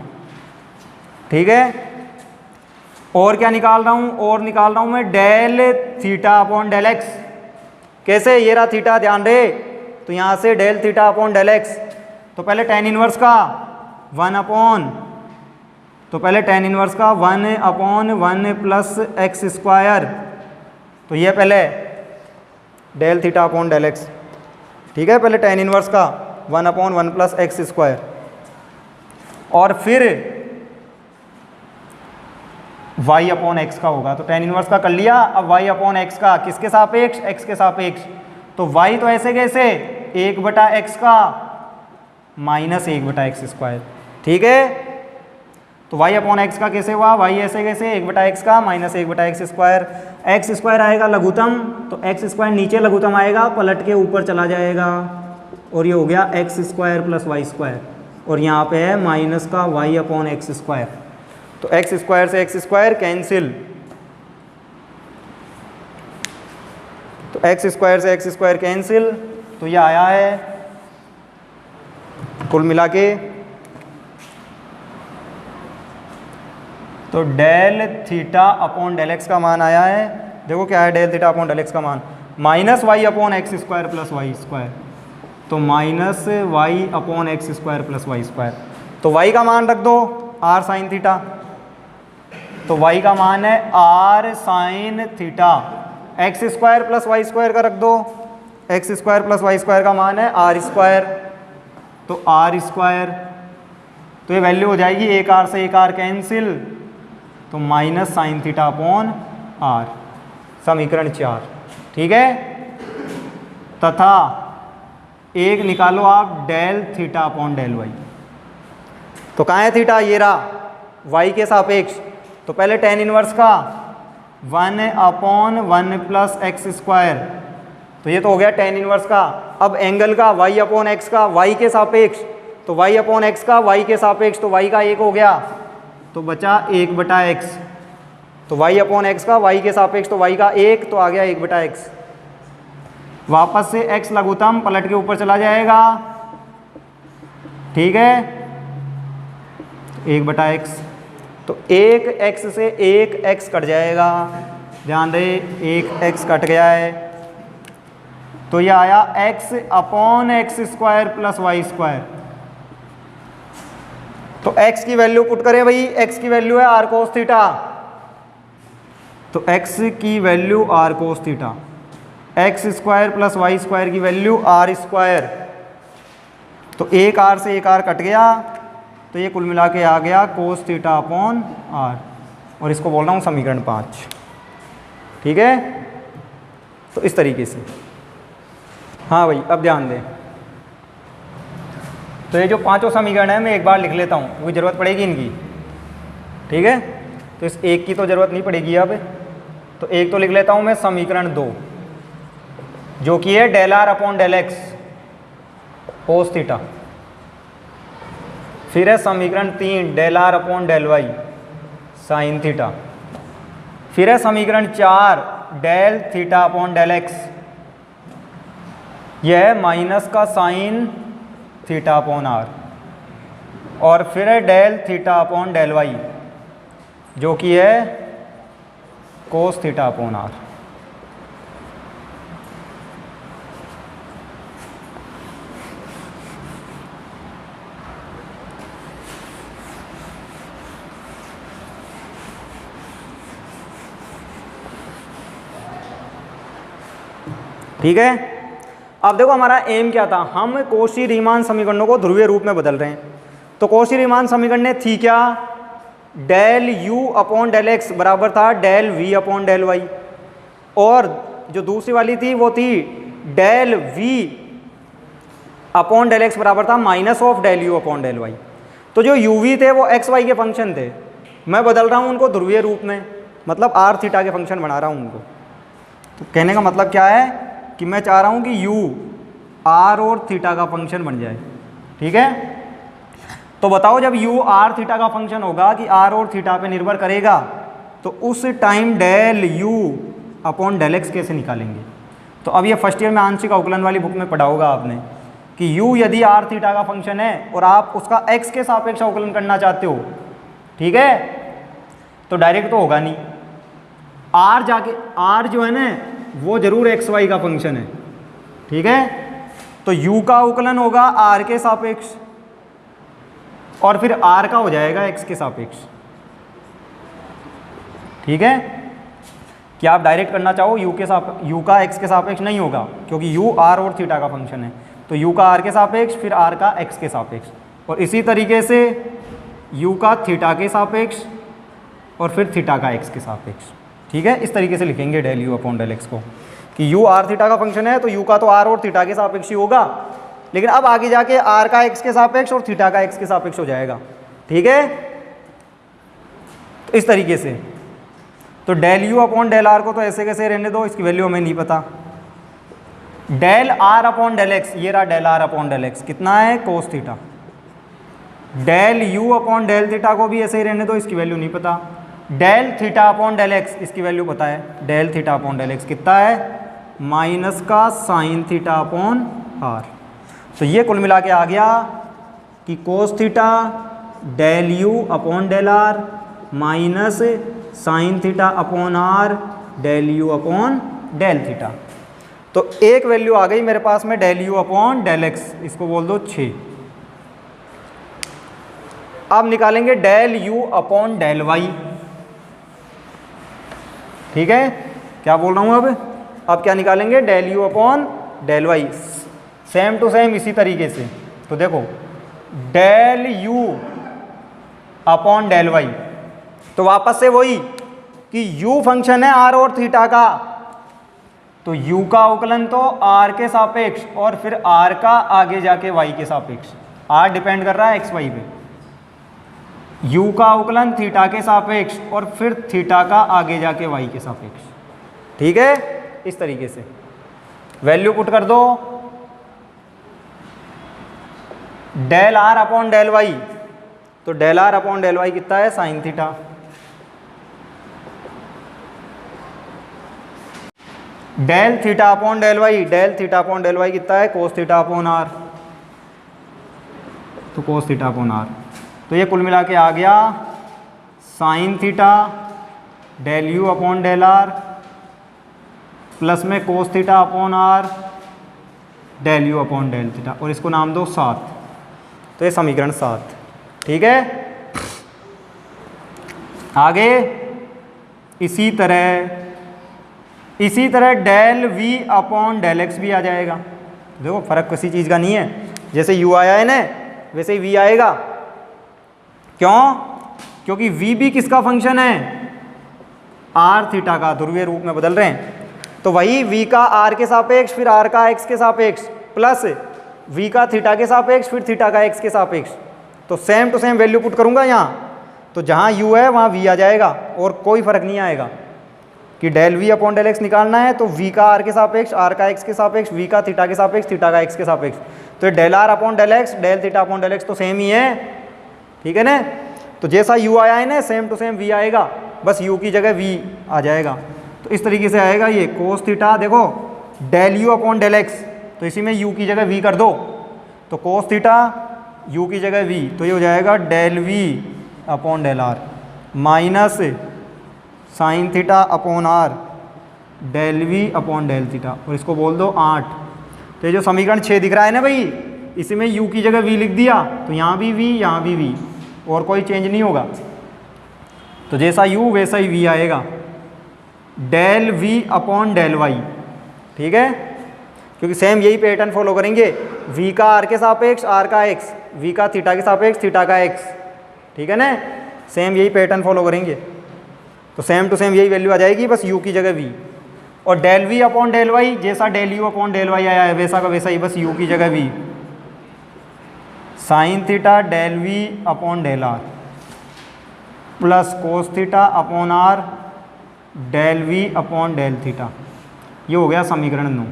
ठीक है, और क्या निकाल रहा हूँ, और निकाल रहा हूँ मैं del theta upon del x. कैसे, ये रहा थीटा, ध्यान रहे, तो यहाँ से del theta upon del x, तो पहले टेन इनवर्स का 1 अपॉन 1 प्लस एक्स स्क्वायर, तो ये पहले del theta upon del x. ठीक है, पहले टेन इनवर्स का 1 अपॉन 1 प्लस एक्स स्क्वायर, और फिर y अपॉन एक्स का होगा, तो टेन इनवर्स का कर लिया। अब y अपॉन एक्स का किसके सापेक्ष, x के सापेक्ष, तो y तो ऐसे कैसे 1/x का माइनस 1/x स्क्वायर। ठीक है, तो y अपॉन एक्स का कैसे हुआ, y ऐसे कैसे 1/x का minus 1/x square, x square आएगा लघुत्तम, तो x स्क्वायर नीचे लघुत्तम आएगा, पलट के ऊपर चला जाएगा, और ये हो गया x square plus y square, और यहाँ पे है माइनस का y अपॉन एक्स स्क्वायर, तो x स्क्वायर से x स्क्वायर कैंसिल, तो x स्क्वायर से x स्क्वायर कैंसिल, तो ये आया है कुल मिला के, तो del theta upon del x का मान आया है। देखो क्या है del theta upon del x का मान, minus y upon x square plus y square, तो minus y upon x square plus y square, तो y का मान रख दो r साइन थीटा, तो y का मान है r sine theta, x square plus y square का रख दो, x square plus y square का मान है r स्क्वायर, तो r स्क्वायर, तो ये वैल्यू हो जाएगी एक r से एक r कैंसिल, तो minus sine theta upon r, समीकरण 4। ठीक है, तथा एक निकालो आप del theta upon del y, तो कहाँ है थीटा, ये रहा y के सापेक्ष, तो पहले टेन इनवर्स का 1 अपॉन 1 प्लस एक्स स्क्वायर, तो ये तो हो गया टेन इनवर्स का। अब एंगल का y अपॉन एक्स का y के सापेक्ष, तो y अपॉन एक्स का y के सापेक्ष, तो y का 1 हो गया, तो बचा 1/x, तो y अपॉन एक्स का y के सापेक्ष, तो y का 1, तो आ गया 1/x, वापस से x लघुत्तम पलट के ऊपर चला जाएगा। ठीक है, 1/x, तो 1x से 1x कट जाएगा, ध्यान दे 1x कट गया है, तो यह आया x upon x square plus y square. तो x की वैल्यू पुट करें भाई, x की वैल्यू है r कोस थीटा, तो x की value r cos theta, x square plus y square की वैल्यू r स्क्वायर, तो एक r से एक r कट गया, तो ये कुल मिला के आ गया कोस थीटा अपॉन r, और इसको बोल रहा हूँ समीकरण 5। ठीक है, तो इस तरीके से। हाँ भाई, अब ध्यान दें, तो ये जो पांचों समीकरण है मैं एक बार लिख लेता हूँ, वो ज़रूरत पड़ेगी इनकी। ठीक है, तो इस एक की तो ज़रूरत नहीं पड़ेगी अब, तो एक तो लिख लेता हूँ मैं समीकरण 2, जो कि है del r upon del x cos theta, फिर है समीकरण 3 del r upon del y sine theta, फिर है समीकरण 4 del theta upon del x, यह है माइनस का साइन थीटा अपॉन आर, और फिर है del theta upon del y, जो कि है कोस थीटा अपॉन आर। ठीक है, अब देखो हमारा एम क्या था, हम कौशी रीमान समीकरणों को ध्रुवीय रूप में बदल रहे हैं। तो कौशी रीमान समीकरण ने थी क्या, del u upon del x बराबर था del v upon del y, और जो दूसरी वाली थी वो थी del v upon del x बराबर था minus of del u upon del y. तो जो यू वी थे वो एक्स वाई के फंक्शन थे, मैं बदल रहा हूँ उनको ध्रुवीय रूप में, मतलब आर थीटा के फंक्शन बना रहा हूँ उनको। तो कहने का मतलब क्या है कि मैं चाह रहा हूँ कि यू आर और थीटा का फंक्शन बन जाए। ठीक है, तो बताओ जब यू आर थीटा का फंक्शन होगा कि आर और थीटा पे निर्भर करेगा, तो उस time del u upon del x कैसे निकालेंगे। तो अब ये फर्स्ट ईयर में आंशिक अवकलन वाली बुक में पढ़ा होगा आपने कि यू यदि आर थीटा का फंक्शन है और आप उसका एक्स के सापेक्ष अवकलन करना चाहते हो, ठीक है, तो डायरेक्ट तो होगा नहीं, आर जाके आर जो है ना वो जरूर एक्स वाई का फंक्शन है। ठीक है, तो यू का अवकलन होगा आर के सापेक्ष और फिर आर का हो जाएगा एक्स के सापेक्ष। ठीक है, क्या आप डायरेक्ट करना चाहो यू का एक्स के सापेक्ष नहीं होगा, क्योंकि यू आर और थीटा का फंक्शन है, तो यू का आर के सापेक्ष फिर आर का एक्स के सापेक्ष, और इसी तरीके से यू का थीटा के सापेक्ष और फिर थीटा का एक्स के सापेक्ष। ठीक है, इस तरीके से लिखेंगे del u upon del x को कि यू आर थीटा का फंक्शन है तो यू का तो आर और थीटा के सापेक्ष ही होगा, लेकिन अब आगे जाके आर का एक्स के सापेक्ष और थीटा का एक्स के सापेक्ष हो जाएगा। ठीक है, तो इस तरीके से तो del u upon del r को तो ऐसे कैसे रहने दो, इसकी वैल्यू हमें नहीं पता। Del r upon del x, ये रहा del r upon del x, कितना है cos theta. Del u upon del theta को भी ऐसे ही रहने दो, इसकी वैल्यू नहीं पता। Del theta upon del x, इसकी वैल्यू पता है, del theta upon del x कितना है माइनस का साइन थीटा अपॉन आर। तो ये कुल मिला के आ गया कि cos theta del u upon del r minus sine theta upon r del u upon del theta. तो एक वैल्यू आ गई मेरे पास में del u upon del x, इसको बोल दो 6। अब निकालेंगे del u upon del y. ठीक है, क्या बोल रहा हूं अब क्या निकालेंगे del u upon del y, same to same इसी तरीके से। तो देखो del u upon del y, तो वापस से वही कि u फंक्शन है r और थीटा का, तो u का अवकलन तो r के सापेक्ष और फिर r का आगे जाके y के सापेक्ष, r डिपेंड कर रहा है x y पे, u का अवकलन थीटा के सापेक्ष और फिर थीटा का आगे जाके y के सापेक्ष। ठीक है, इस तरीके से वैल्यू पुट कर दो del r upon del y, तो del r upon del y कितना है sine theta, del theta upon del y, del theta upon del y कितना है कोस थीटा अपॉन आर, तो कोस थीटा अपॉन आर। तो ये कुल मिला के आ गया sine theta del u upon del r plus में cos theta upon r del u upon del theta, और इसको नाम दो 7। तो ये समीकरण 7। ठीक है, आगे इसी तरह del v upon del x भी आ जाएगा। देखो फर्क किसी चीज़ का नहीं है, जैसे यू आया है ना वैसे ही वी आएगा। क्यों? क्योंकि वी भी किसका फंक्शन है आर थीटा का, ध्रुवीय रूप में बदल रहे हैं, तो वही वी का आर के सापेक्ष फिर आर का एक्स के सापेक्ष प्लस वी का थीटा के सापेक्ष फिर थीटा का एक्स के सापेक्ष। तो same to same value put करूंगा यहाँ, तो जहाँ यू है वहाँ वी आ जाएगा और कोई फर्क नहीं आएगा कि del v upon del x निकालना है, तो वी का आर के सापेक्ष आर का एक्स के सापेक्ष वी का थीटा के सापेक्ष थीटा का एक्स के सापेक्ष। तो del r upon del x del theta upon del x तो सेम ही है। ठीक है ना, तो जैसा यू आया है ना सेम टू सेम वी आएगा, बस यू की जगह वी आ जाएगा। तो इस तरीके से आएगा ये कोस थीटा, देखो del u upon del x, तो इसी में यू की जगह वी कर दो, तो कोस थीटा यू की जगह वी, तो ये हो जाएगा del v upon del r minus sine theta upon r del v upon del theta, और इसको बोल दो 8। तो ये जो समीकरण 6 दिख रहा है ना भाई, इसमें यू की जगह वी लिख दिया, तो यहाँ भी वी यहाँ भी वी, और कोई चेंज नहीं होगा। तो जैसा यू वैसा ही वी आएगा, del v upon del y. ठीक है, क्योंकि सेम यही पैटर्न फॉलो करेंगे, वी का आर के सापेक्ष आर का एक्स, वी का थीटा के सापेक्ष थीटा का एक्स। ठीक है ना, सेम यही पैटर्न फॉलो करेंगे, तो सेम टू सेम यही वैल्यू आ जाएगी, बस u की जगह v। और del v upon del y, जैसा del u upon del y आया है वैसा का वैसा ही, बस u की जगह v sine theta del v upon del r plus cos theta upon r del v upon del theta. ये हो गया समीकरण 9।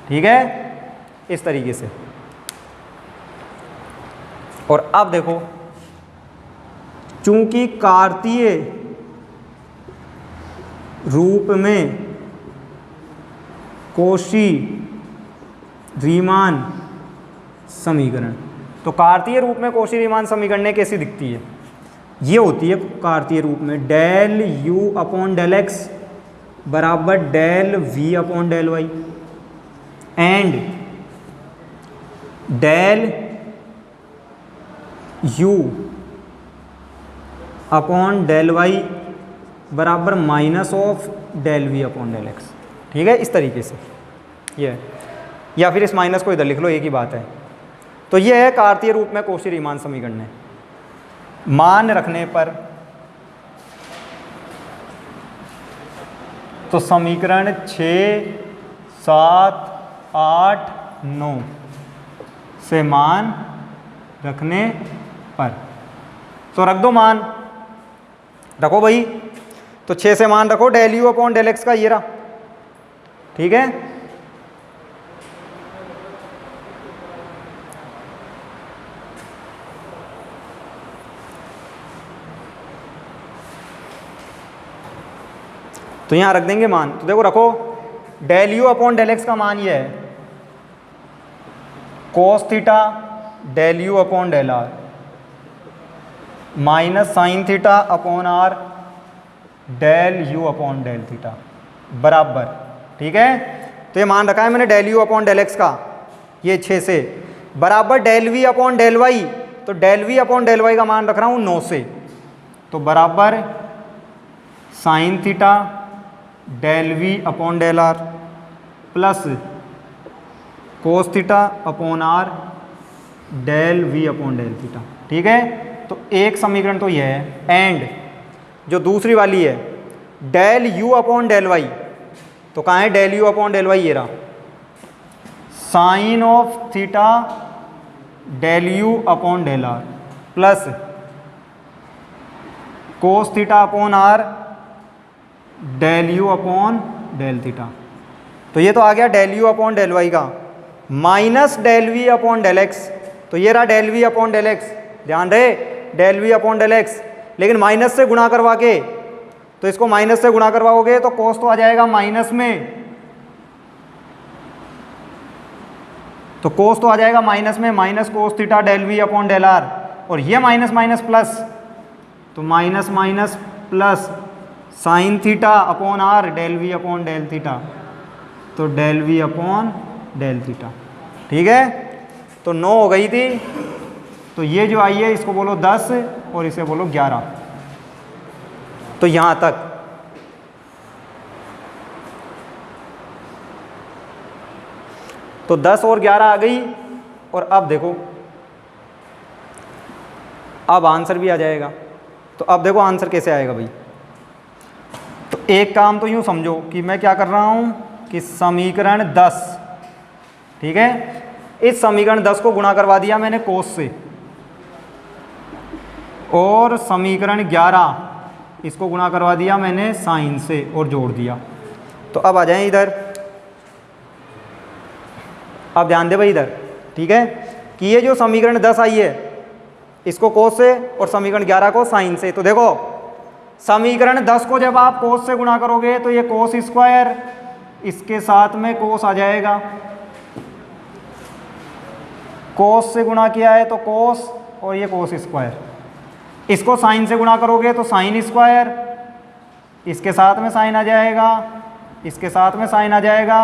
ठीक है, इस तरीके से। और अब देखो, चूंकि कार्तीय रूप में कौशी रीमान समीकरण, तो कार्तीय रूप में कौशी रीमान समीकरण कैसी दिखती है? ये होती है कार्तीय रूप में del u upon del x बराबर del v upon del y and del u upon del y बराबर minus of del v upon del x. ठीक है, इस तरीके से ये है, या फिर इस माइनस को इधर लिख लो, एक ही बात है। तो ये है कार्तीय रूप में कौशी रीमान समीकरण है। मान रखने पर तो समीकरण 6, 7, 8, 9 से मान रखने पर, तो रख दो मान, रखो भाई। तो 6 से मान रखो del u upon del x का, ये रहा। ठीक है, तो यहां रख देंगे मान। तो देखो रखो, del u upon del x का मान ये है cos theta del u upon del r minus sine theta upon r del u upon del theta बराबर। ठीक है, तो ये मान रखा है मैंने del u upon del x का, ये 6 से बराबर del v upon del y, तो del v upon del y का मान रख रहा हूँ 9 से, तो बराबर sign theta del v upon del r plus cos theta upon r del v upon del theta. ठीक है, तो एक समीकरण तो यह है, एंड जो दूसरी वाली है del u upon del y, तो कहाँ है del u upon del y, ये रहा sine of theta del u upon del r plus cos theta upon r del u upon del theta. तो ये तो आ गया del u upon del y का, minus del v upon del x, तो ये रहा del v upon del x, ध्यान रहे del v upon del x, लेकिन माइनस से गुणा करवा के, तो इसको माइनस से गुणा करवाओगे तो कोस तो आ जाएगा माइनस में, तो कोस तो आ जाएगा माइनस में, minus cos theta del v upon del r, और ये माइनस माइनस प्लस, तो minus minus plus sine theta upon r del v upon del theta, तो del v upon del theta. ठीक है, तो 9 हो गई थी, तो ये जो आई है इसको बोलो 10 और इसे बोलो 11। तो यहाँ तक तो 10 और 11 आ गई। और अब देखो, अब आंसर भी आ जाएगा। तो अब देखो आंसर कैसे आएगा भाई। तो एक काम तो यूँ समझो कि मैं क्या कर रहा हूँ कि समीकरण 10, ठीक है, इस समीकरण 10 को गुणा करवा दिया मैंने कोस से, और समीकरण 11 इसको गुणा करवा दिया मैंने साइन से और जोड़ दिया। तो अब आ जाएं इधर, अब ध्यान दे भाई इधर, ठीक है, कि ये जो समीकरण 10 आई है इसको कोस से और समीकरण 11 को साइन से। तो देखो समीकरण 10 को जब आप कोस से गुणा करोगे तो ये कोस स्क्वायर, इसके साथ में कोस आ जाएगा, कोस से गुणा किया है तो कोस और ये कोस स्क्वायर। इसको साइन से गुणा करोगे तो साइन स्क्वायर, इसके साथ में साइन आ जाएगा, इसके साथ में साइन आ जाएगा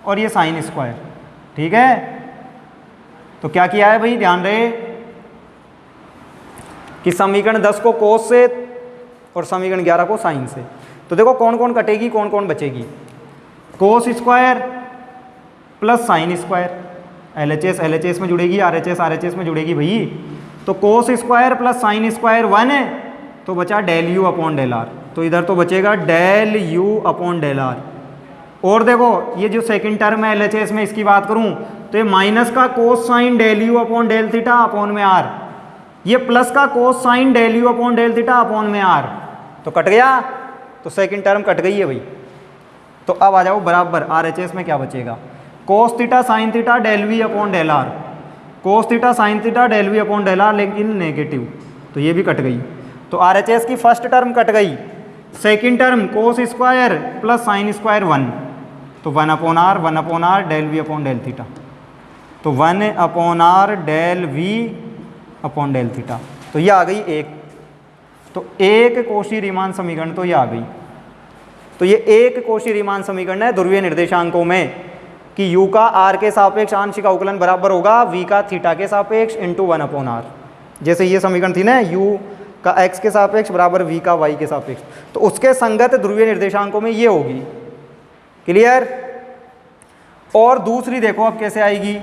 और ये साइन स्क्वायर। ठीक है, तो क्या किया है भाई, ध्यान रहे कि समीकरण 10 को कोस से और समीकरण 11 को साइन से। तो देखो कौन कौन कटेगी, कौन कौन बचेगी। कोस square plus sine square, LHS LHS में जुड़ेगी, RHS RHS में जुड़ेगी भाई। तो cos square plus sine square 1 है तो बचा del u upon del r, तो इधर तो बचेगा del u upon del r. और देखो ये जो सेकंड टर्म है LHS में, इसकी बात करूं तो ये माइनस का cos sine del u upon del theta upon में आर, ये प्लस का cos sine del u upon del theta upon में आर, तो कट गया, तो सेकंड टर्म कट गई है भाई। तो अब आ जाओ बराबर RHS में क्या बचेगा, cos theta sine theta del v upon del r, cos theta sine theta del v upon del r लेकिन नेगेटिव, तो ये भी कट गई। तो RHS की फर्स्ट टर्म कट गई, second term cos square plus sine square 1, तो 1 upon r del v upon del theta, तो 1 upon r del v upon del theta, तो ये आ गई एक। तो एक कोशी रीमान समीकरण तो ये आ गई। तो ये एक कोशी रीमान समीकरण है ध्रुवीय निर्देशांकों में कि u का r के सापेक्ष आंशिक अवकलन बराबर होगा v का थीटा के सापेक्ष इंटू 1 अपॉन आर। जैसे ये समीकरण थी ना, u का x के सापेक्ष बराबर v का y के सापेक्ष, तो उसके संगत ध्रुवीय निर्देशांकों में ये होगी। क्लियर। और दूसरी देखो अब कैसे आएगी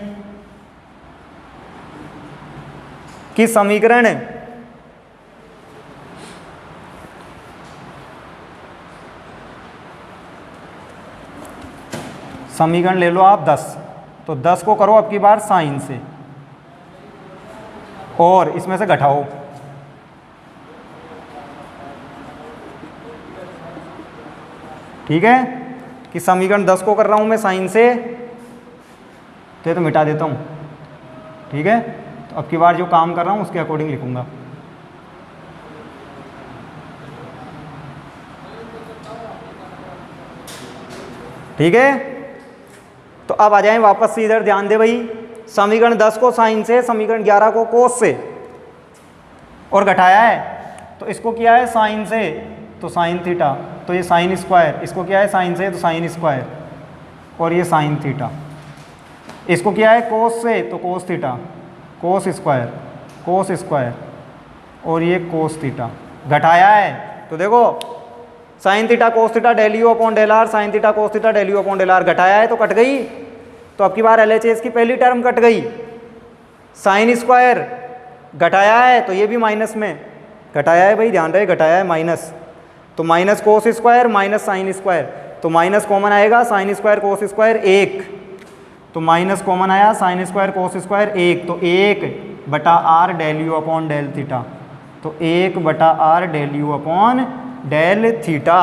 कि समीकरण ले लो आप 10, तो 10 को करो अब की बार साइन से और इसमें से घटाओ, ठीक है, कि समीकरण 10 को कर रहा हूं मैं साइन से, तो ये तो मिटा देता हूं, ठीक है। तो अब की बार जो काम कर रहा हूं उसके अकॉर्डिंग लिखूंगा। ठीक है, तो अब आ जाएं वापस से इधर, ध्यान दे भाई, समीकरण 10 को साइन से, समीकरण 11 को कोस से और घटाया है, तो इसको किया है साइन से तो साइन थीटा, तो ये साइन स्क्वायर, इसको किया है साइन से तो साइन स्क्वायर और ये साइन थीटा, इसको किया है कोस से तो कोस थीटा, कोस स्क्वायर और ये कोस थीटा, घटाया है तो देखो sine theta cos theta del u upon del r, sine theta cos theta del u upon del r, घटाया है तो कट गई। तो अब की बार LHS की पहली टर्म कट गई, साइन स्क्वायर घटाया है तो ये भी माइनस में घटाया है भाई, ध्यान रहे घटाया है माइनस, तो minus cos square minus sine square, तो माइनस कॉमन आएगा, साइन स्क्वायर कोस स्क्वायर 1, तो माइनस कॉमन आया, साइन स्क्वायर कोस स्क्वायर 1, तो 1/r del u upon del theta, तो 1/r del u upon del theta.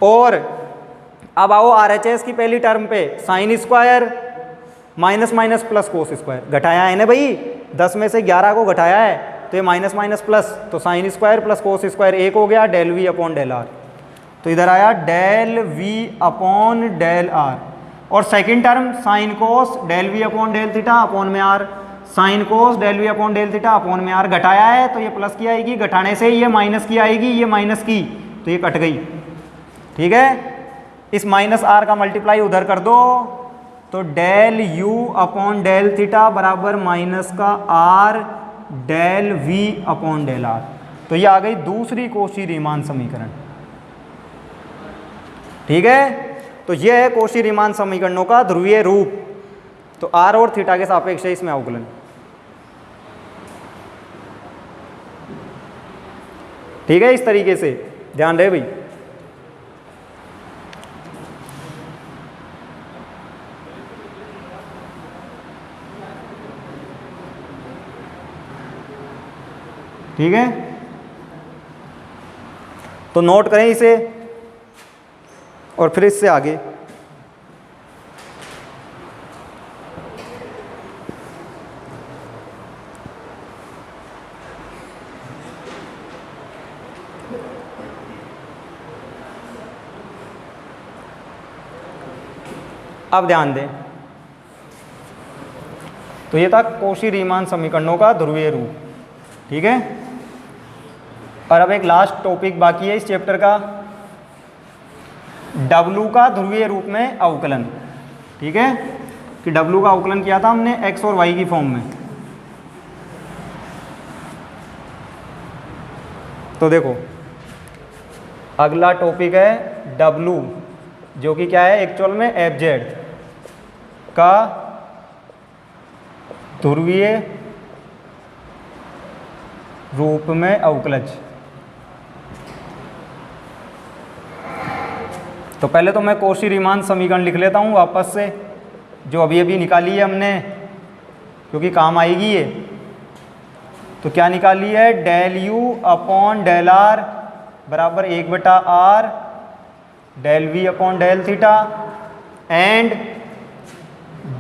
और अब आओ RHS की पहली टर्म पे, sine square minus minus plus cos square, घटाया है ना भाई, 10 में से 11 को घटाया है तो ये माइनस माइनस प्लस, तो sine square plus cos square 1 हो गया, del v upon del r, तो इधर आया del v upon del r. और second term sine cos del v upon del theta upon में r, sine cos del v upon del theta upon में r, घटाया है तो ये प्लस की आएगी, घटाने से ये माइनस की आएगी, ये माइनस की, तो ये कट गई, ठीक है। इस माइनस आर का मल्टीप्लाई उधर कर दो, तो del u upon del theta बराबर माइनस का r del v upon del r, तो ये आ गई दूसरी कोशी रीमान समीकरण, ठीक है। तो ये है कोशी रीमान समीकरणों का ध्रुवीय रूप, तो आर और थीटा के सापेक्ष है इसमें अवकलन, ठीक है। इस तरीके से ध्यान रहे भाई। ठीक है, तो नोट करें इसे और फिर इससे आगे। अब ध्यान दें, तो ये था कोशी रीमान समीकरणों का ध्रुवीय रूप, ठीक है। और अब एक लास्ट टॉपिक बाकी है इस चैप्टर का, W का ध्रुवीय रूप में अवकलन, ठीक है, कि W का अवकलन किया था हमने x और y की फॉर्म में। तो देखो अगला टॉपिक है W, जो कि क्या है एक्चुअल में FZ का ध्रुवीय रूप में अवकलज, तो पहले तो मैं कौशी रीमान समीकरण लिख लेता हूँ वापस से, जो अभी अभी निकाली है हमने, क्योंकि काम आएगी ये। तो क्या निकाली है, del u upon del r बराबर 1/r del v upon del theta and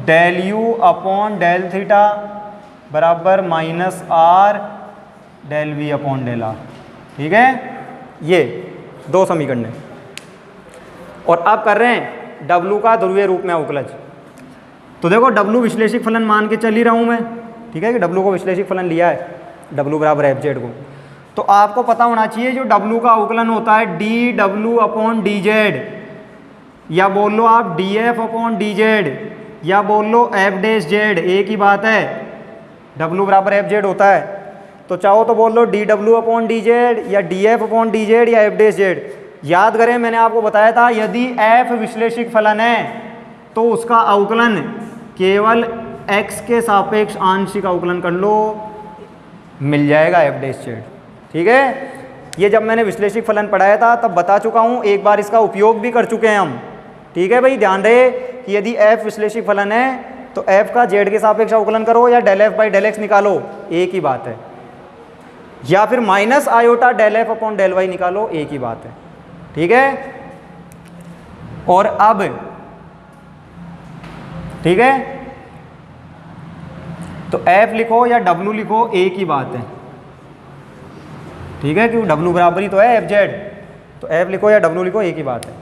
del u upon del theta बराबर -r del v upon del r. ठीक है, ये दो समीकरण है। और अब कर रहे हैं W का ध्रुवीय रूप में अवकलज। तो देखो W विश्लेषिक फलन मान के चल ही रहा हूँ मैं, ठीक है, कि W को विश्लेषिक फलन लिया है, W बराबर FZ को। तो आपको पता होना चाहिए जो W का अवकलन होता है dW अपॉन dZ, या बोल लो आप dF अपॉन dZ, या बोल लो F डैश Z, एक ही बात है, W बराबर FZ होता है। तो चाहो तो बोल लो dW अपॉन dZ या dF अपॉन dZ या F डैश Z। याद करें मैंने आपको बताया था यदि F विश्लेषिक फलन है तो उसका अवकलन केवल x के सापेक्ष आंशिक अवकलन कर लो, मिल जाएगा F डैश Z। ठीक है, ये जब मैंने विश्लेषिक फलन पढ़ाया था तब बता चुका हूँ, एक बार इसका उपयोग भी कर चुके हैं हम। ठीक है भाई, ध्यान रहे कि यदि F विश्लेषिक फलन है तो F का Z के सापेक्ष अवकलन करो या del F by del X निकालो, एक ही बात है, या फिर minus iota del F upon del Y निकालो, एक ही बात है। ठीक है, और अब ठीक है, तो F लिखो या W लिखो, एक ही बात है। ठीक है, क्यों W बराबर ही तो है FZ, तो F लिखो या W लिखो, एक ही बात है।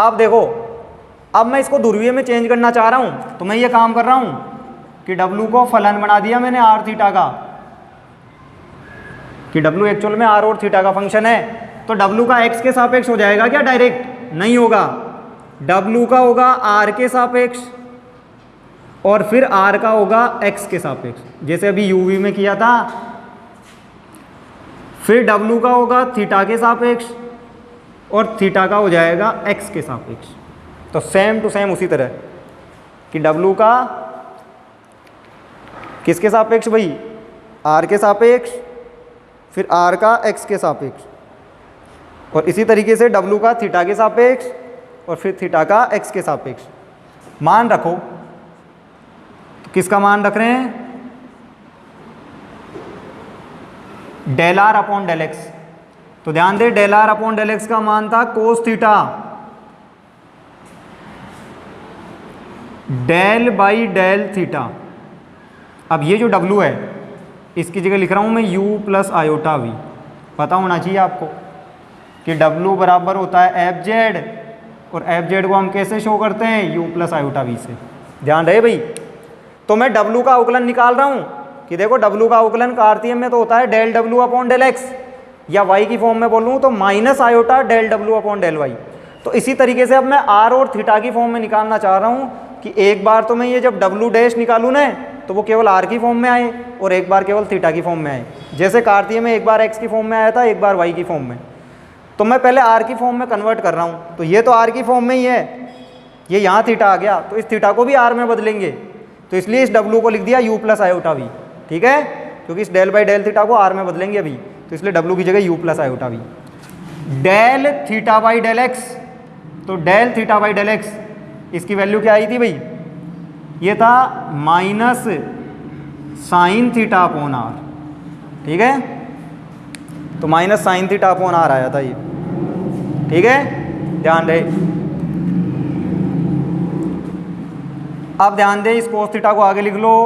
अब देखो, अब मैं इसको ध्रुवीय में चेंज करना चाह रहा हूं, तो मैं ये काम कर रहा हूं कि W को फलन बना दिया मैंने r थीटा का, कि W एक्चुअल में r और थीटा का फंक्शन है। तो W का x के सापेक्ष हो जाएगा क्या डायरेक्ट? नहीं होगा, W का होगा r के सापेक्ष और फिर r का होगा x के सापेक्ष, जैसे अभी uv में किया था। फिर W का होगा थीटा के सापेक्ष और थीटा का हो जाएगा x के सापेक्ष। तो सेम टू सेम उसी तरह कि W का किसके सापेक्ष भाई, r के सापेक्ष, फिर r का x के सापेक्ष, और इसी तरीके से W का थीटा के सापेक्ष और फिर थीटा का x के सापेक्ष। मान रखो, तो किसका मान रख रहे हैं, del r upon del x। तो ध्यान दे, del r upon del x का मान था cos theta del by del theta. अब ये जो W है इसकी जगह लिख रहा हूं मैं u प्लस आयोटा v। पता होना चाहिए आपको कि W बराबर होता है FZ, और FZ को हम कैसे शो करते हैं, u प्लस आयोटा v से। ध्यान रहे भाई, तो मैं W का अवकलन निकाल रहा हूँ कि देखो W का अवकलन कार्तीय में तो होता है del W upon del x, या y की फॉर्म में बोलूँ तो minus iota del W upon del y। तो इसी तरीके से अब मैं r और थीटा की फॉर्म में निकालना चाह रहा हूँ कि एक बार तो मैं ये जब W डैश निकालूँ ना तो वो केवल r की फॉर्म में आए और एक बार केवल थीटा की फॉर्म में आए, जैसे कार्तीय में एक बार x की फॉर्म में आया था, एक बार y की फॉर्म में। तो मैं पहले r की फॉर्म में कन्वर्ट कर रहा हूँ, तो ये तो r की फॉर्म में ही है, ये यहाँ थीटा आ गया, तो इस थीटा को भी r में बदलेंगे, तो इसलिए इस W को लिख दिया u प्लस आयोटा v। ठीक है, क्योंकि इस डेल बाई डेल थीटा को r में बदलेंगे अभी, तो इसलिए W की जगह u plus iota v। Del theta by del x, तो del theta by del x इसकी वैल्यू क्या आई थी भाई, ये था minus sine theta upon r। ठीक है, तो minus sine theta upon r आया था ये। ठीक है, ध्यान रहे। अब ध्यान दे, इस कोस थीटा को आगे लिख लो,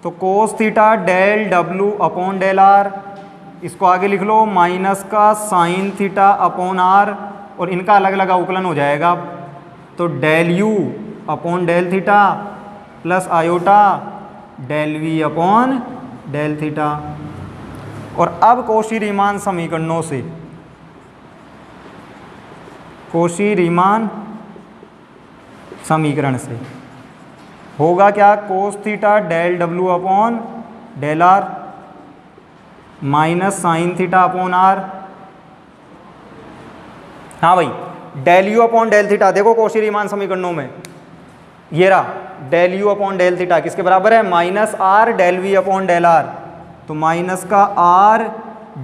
तो cos theta del W upon del r, इसको आगे लिख लो माइनस का साइन थीटा अपॉन r, और इनका अलग अलग अवकलन हो जाएगा। तो del u upon del theta plus iota del v upon del theta. और अब कौशी रीमान समीकरणों से, कौशी रीमान समीकरण से होगा क्या, cos theta del W upon del r minus sine theta upon r। हाँ भाई, del u upon del theta, देखो कौशी रीमान समीकरणों में ये रहा del u upon del theta किसके बराबर है, minus r del v upon del r। तो माइनस का r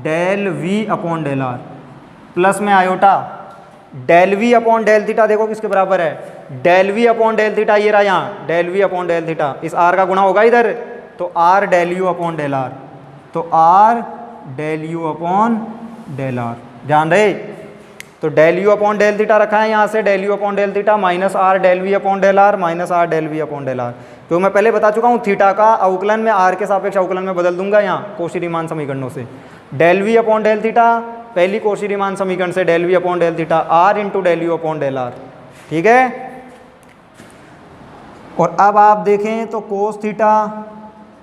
del v upon del r plus में iota del v upon del theta देखो किसके बराबर है, del v upon del theta, ये रहा यहाँ del v upon del theta, इस आर का गुणा होगा इधर, तो r del u upon del r, तो r del u upon del r, ध्यान रहे। तो del u upon del theta रखा है यहाँ से, del u upon del theta minus r del v upon del r minus r del v upon del r. तो मैं पहले बता चुका हूँ थीटा का अवकलन में आर के सापेक्ष अवकलन में बदल दूंगा यहाँ कोशी-रीमान समीकरणों से। Del v upon del theta पहली कोशी-रीमान समीकरण से del v upon del theta r into del u upon del r, ठीक है। और अब आप देखें तो कोस थीटा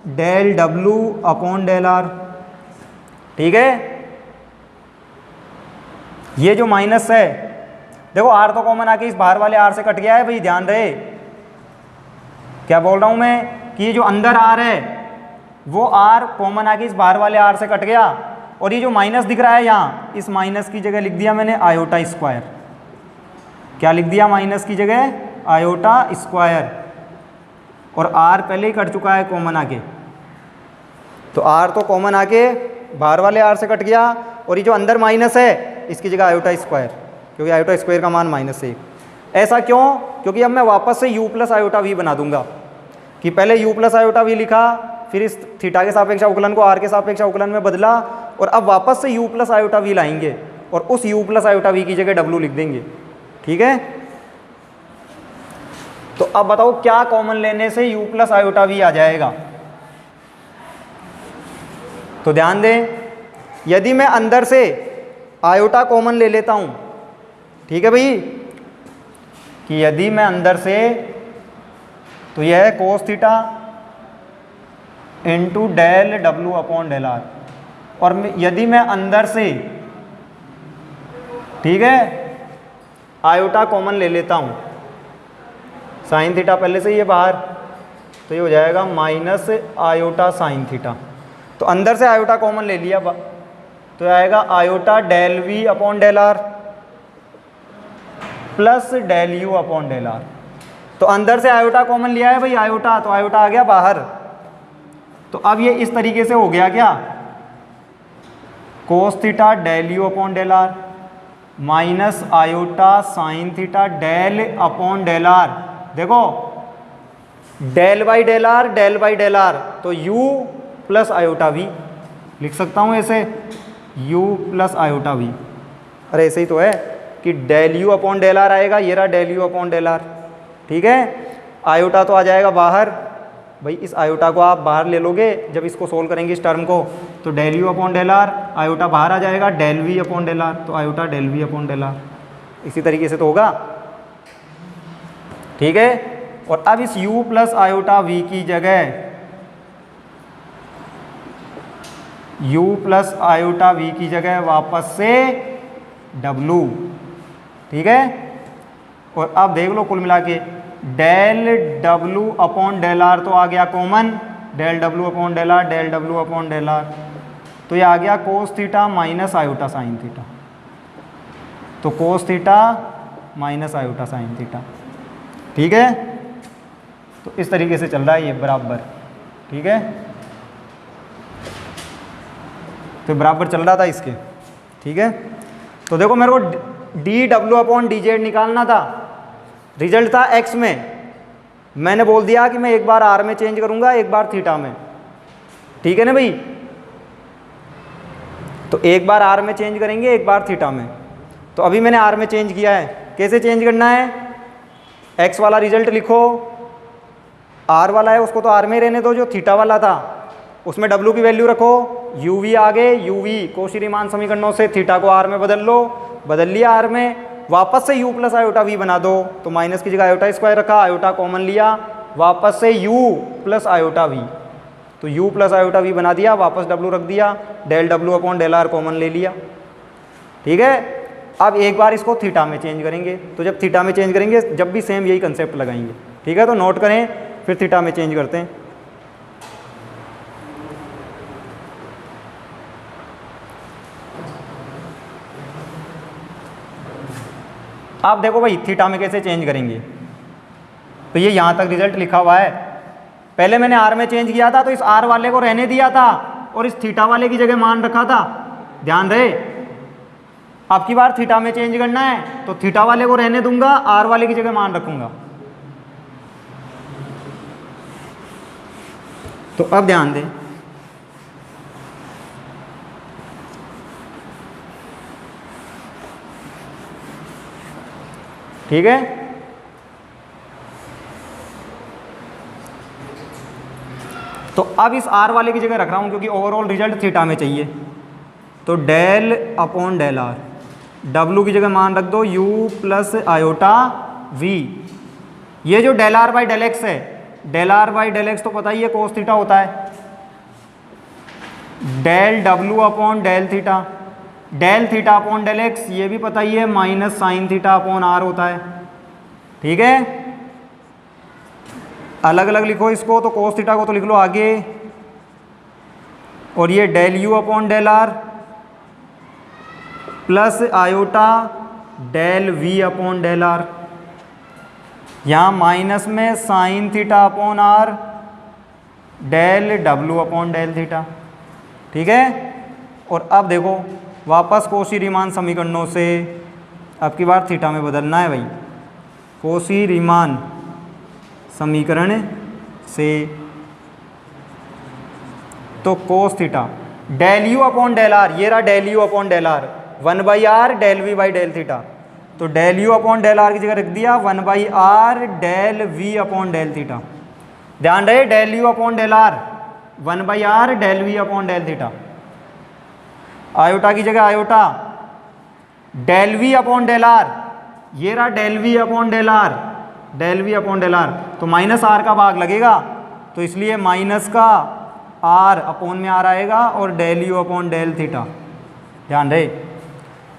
डेल डब्लू अपॉन डेल आर, ठीक है। ये जो माइनस है देखो आर तो कॉमन आके इस बाहर वाले आर से कट गया है भाई, ध्यान रहे क्या बोल रहा हूं मैं कि ये जो अंदर आर है वो आर कॉमन आके इस बाहर वाले आर से कट गया, और ये जो माइनस दिख रहा है यहाँ इस माइनस की जगह लिख दिया मैंने आयोटा स्क्वायर। क्या लिख दिया माइनस की जगह आयोटा स्क्वायर, और आर पहले ही कट चुका है कॉमन आके, तो आर तो कॉमन आके बाहर वाले आर से कट गया, और ये जो अंदर माइनस है इसकी जगह आयोटा स्क्वायर, क्योंकि आयोटा स्क्वायर का मान -1। ऐसा क्यों? क्योंकि अब मैं वापस से यू प्लस आयोटा वी बना दूंगा कि पहले यू प्लस आयोटा वी लिखा, फिर इस थीटा के सापेक्ष अवकलन को आर के सापेक्ष अवकलन में बदला, और अब वापस से यू प्लस आयोटा वी लाएंगे और उस यू प्लस आयोटा वी की जगह डब्लू लिख देंगे, ठीक है। तो अब बताओ क्या कॉमन लेने से यू प्लस आयोटा वी आ जाएगा। तो ध्यान दें, यदि मैं अंदर से आयोटा कॉमन ले लेता हूं, ठीक है भाई, कि यदि मैं अंदर से, तो यह है कोस थीटा इंटू डेल डब्लू अपॉन डेल आर, और यदि मैं अंदर से, ठीक है, आयोटा कॉमन ले लेता हूं, साइन थीटा पहले से ही है बाहर, तो ये हो जाएगा माइनस आयोटा साइन थीटा। तो अंदर से आयोटा कॉमन ले लिया तो आएगा iota del v upon del r plus del u upon del r. तो अंदर से आयोटा कॉमन लिया है भाई आयोटा, तो आयोटा आ गया बाहर। तो अब ये इस तरीके से हो गया क्या, cos theta del u upon del r minus iota sine theta del upon del r. देखो del by del r, del by del r, तो यू प्लस आयोटा वी लिख सकता हूँ ऐसे, u प्लस आयोटा वी। अरे ऐसे ही तो है कि del u upon del r आएगा, ये रहा del u upon del r, ठीक है। आयोटा तो आ जाएगा बाहर भाई, इस आयोटा को आप बाहर ले लोगे जब इसको सोल्व करेंगे इस टर्म को, तो del u upon del r, iota बाहर आ जाएगा del v upon del r, तो iota del v upon del r, इसी तरीके से तो होगा, ठीक है। और अब इस u प्लस आयोटा वी की जगह u प्लस आयोटा वी की जगह वापस से w, ठीक है। और अब देख लो कुल मिला के del w upon del r तो आ गया common, del w upon del r, del w upon del r, तो ये आ गया cos theta minus iota sine theta, तो cos theta minus iota sine theta, ठीक है। तो इस तरीके से चल रहा है ये बराबर, ठीक है। तो बराबर चल रहा था इसके, ठीक है। तो देखो मेरे को D W upon D Z निकालना था, रिजल्ट था एक्स में, मैंने बोल दिया कि मैं एक बार आर में चेंज करूंगा एक बार थीटा में, ठीक है ना भाई। तो एक बार आर में चेंज करेंगे एक बार थीटा में, तो अभी मैंने आर में चेंज किया है। कैसे चेंज करना है, एक्स वाला रिजल्ट लिखो, आर वाला है उसको तो आर में रहने दो, जो थीटा वाला था उसमें डब्ल्यू की वैल्यू रखो, यू वी आगे, यू वी कोशी-रीमान समीकरणों से थीटा को आर में बदल लो, बदल लिया आर में, वापस से यू प्लस आयोटा वी बना दो, तो माइनस की जगह आयोटा स्क्वायर रखा, आयोटा कॉमन लिया, वापस से यू प्लस आयोटा वी, तो यू प्लस आयोटा वी बना दिया, वापस डब्ल्यू रख दिया, डेल डब्ल्यू अपॉन डेल आर कॉमन ले लिया, ठीक है। अब एक बार इसको थीटा में चेंज करेंगे, तो जब थीटा में चेंज करेंगे जब भी सेम यही कंसेप्ट लगाएंगे, ठीक है। तो नोट करें, फिर थीटा में चेंज करते हैं। आप देखो भाई थीटा में कैसे चेंज करेंगे, तो ये यहाँ तक रिजल्ट लिखा हुआ है, पहले मैंने आर में चेंज किया था तो इस आर वाले को रहने दिया था और इस थीटा वाले की जगह मान रखा था, ध्यान रहे। अब की बार थीटा में चेंज करना है तो थीटा वाले को रहने दूंगा, आर वाले की जगह मान रखूंगा। तो अब ध्यान दें, ठीक है। तो अब इस आर वाले की जगह रख रहा हूं क्योंकि ओवरऑल रिजल्ट थीटा में चाहिए। तो डेल अपॉन डेल आर, डब्लू की जगह मान रख दो यू प्लस आयोटा वी। ये जो del r by del x है, del r by del x तो पता ही है कोस थीटा होता है। डेल डब्लू upon del theta, del theta upon del x ये भी पता ही है minus sine theta upon r होता है, ठीक है। अलग अलग लिखो इसको, तो कोस थीटा को तो लिख लो आगे, और ये del u upon del r plus iota del v upon del r, यहाँ माइनस में sine theta upon r del डब्लू अपॉन डेल थीटा, ठीक है। और अब देखो वापस कौशी रीमान समीकरणों से अब की बार थीटा में बदलना है भाई। कौशी रीमान समीकरण से तो cos theta del u upon del r, ये रहा del u upon del r, 1/r del v by del theta. तो del u upon del r की जगह रख दिया 1/r del v upon del theta. ध्यान रहे del u upon del r 1/r del v upon del theta. Iota की जगह iota del v upon del r, ये रहा del v upon del r, del v upon del r. तो minus r का भाग लगेगा तो इसलिए माइनस का आर अपॉन में आर आएगा और del u upon del theta. ध्यान रहे,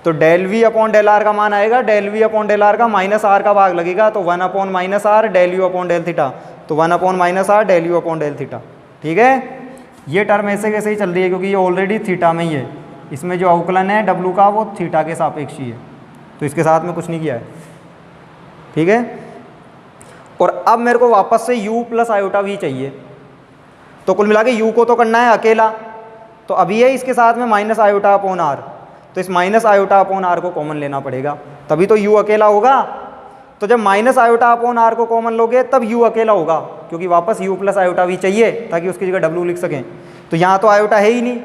तो del v upon del r का मान आएगा del v upon del r का माइनस आर का भाग लगेगा, तो 1 upon minus r del u upon del theta, तो 1 upon minus r del u upon del theta, ठीक है। ये टर्म ऐसे कैसे ही चल रही है क्योंकि ये ऑलरेडी थीटा में ही है, इसमें जो अवकलन है डब्लू का वो थीटा के सापेक्ष ही है, तो इसके साथ में कुछ नहीं किया है, ठीक है। और अब मेरे को वापस से u प्लस आयोटा वी चाहिए, तो कुल मिला के u को तो करना है अकेला, तो अभी है इसके साथ में माइनस आयोटा अपॉन आर, तो इस माइनस आयोटा अपॉन आर को कॉमन लेना पड़ेगा तभी तो u अकेला होगा। तो जब माइनस आयोटा अपॉन आर को कॉमन लोगे तब u अकेला होगा, क्योंकि वापस u प्लस आयोटा वी चाहिए ताकि उसकी जगह w लिख सकें। तो यहाँ तो आयोटा है ही नहीं,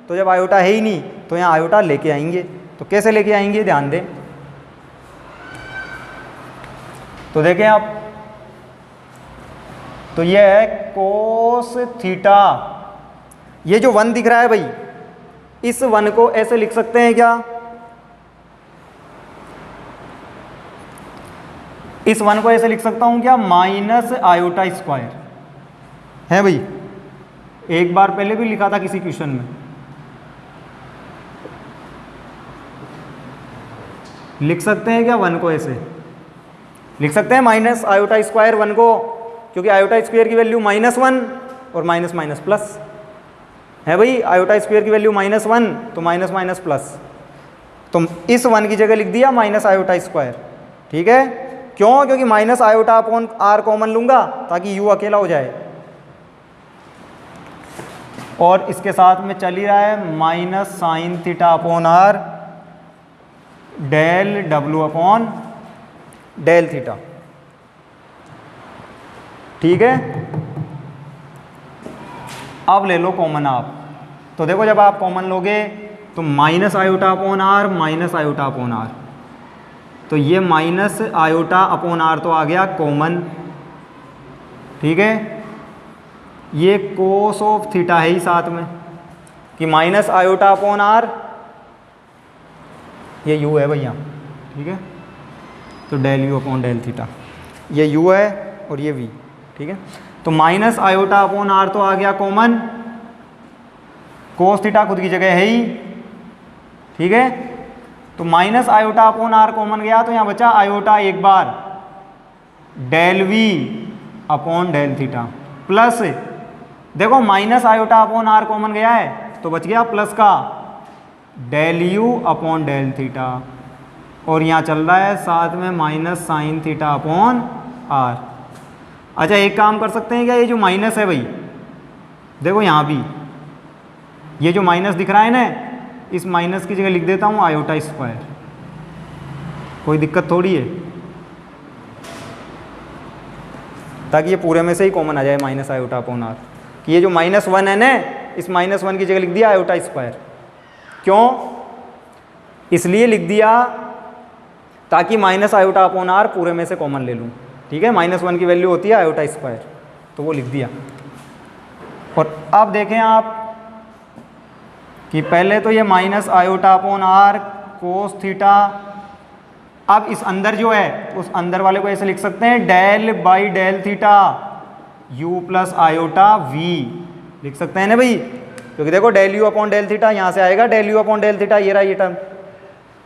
तो जब आयोटा है ही नहीं तो यहाँ आयोटा लेके आएंगे। तो कैसे लेके आएंगे ध्यान दें, तो देखें आप, तो ये है कोस थीटा, ये जो 1 दिख रहा है भाई, इस 1 को ऐसे लिख सकते हैं क्या, इस 1 को ऐसे लिख सकता हूं क्या, माइनस आयोटा स्क्वायर है भाई। एक बार पहले भी लिखा था किसी क्वेश्चन में, लिख सकते हैं क्या 1 को ऐसे लिख सकते हैं माइनस आयोटा स्क्वायर 1 को, क्योंकि आयोटा स्क्वायर की वैल्यू -1 और माइनस माइनस प्लस है भाई। आयोटा स्क्वायर की वैल्यू -1 तो माइनस माइनस प्लस, तो इस 1 की जगह लिख दिया माइनस आयोटा स्क्वायर, ठीक है। क्यों, क्योंकि minus iota upon r common लूंगा ताकि u अकेला हो जाए, और इसके साथ में चल ही रहा है minus sine theta upon r del डब्लू अपॉन डेल थीटा, ठीक है। अब ले लो कॉमन आप, तो देखो जब आप कॉमन लोगे तो minus iota upon r minus iota upon r, तो ये माइनस आयोटा अपॉन आर तो आ गया कॉमन, ठीक है। ये कोस ऑफ थीटा है ही साथ में कि माइनस आयोटा अपॉन आर, ये u है भैया, ठीक है। तो del u upon del theta, ये u है और ये v, ठीक है। तो माइनस आयोटा अपॉन आर तो आ गया कॉमन, कोस थीटा खुद की जगह है ही, ठीक है। तो minus iota upon r common गया तो यहाँ बचा आयोटा एक बार del v upon del theta, plus देखो minus iota upon r common गया है तो बच गया प्लस का del u upon del theta, और यहाँ चल रहा है साथ में minus sine theta upon r. अच्छा एक काम कर सकते हैं क्या, ये जो माइनस है भाई, देखो यहाँ भी ये जो माइनस दिख रहा है ना, इस माइनस की जगह लिख देता हूँ आयोटा स्क्वायर, कोई दिक्कत थोड़ी है, ताकि ये पूरे में से ही कॉमन आ जाए माइनस आयोटा अपॉन आर, कि ये जो -1 है ना, इस -1 की जगह लिख दिया आयोटा स्क्वायर। क्यों? इसलिए लिख दिया ताकि माइनस आयोटा अपॉन आर पूरे में से कॉमन ले लूँ, ठीक है। -1 की वैल्यू होती है आयोटा स्क्वायर, तो वो लिख दिया। और अब देखें आप कि पहले तो ये minus iota upon r cos theta, अब इस अंदर जो है उस अंदर वाले को ऐसे लिख सकते हैं del by del theta u plus iota v, लिख सकते हैं ना भाई, क्योंकि देखो del u upon del theta यहाँ से आएगा, del u upon del theta, ये रहा ये टर्म,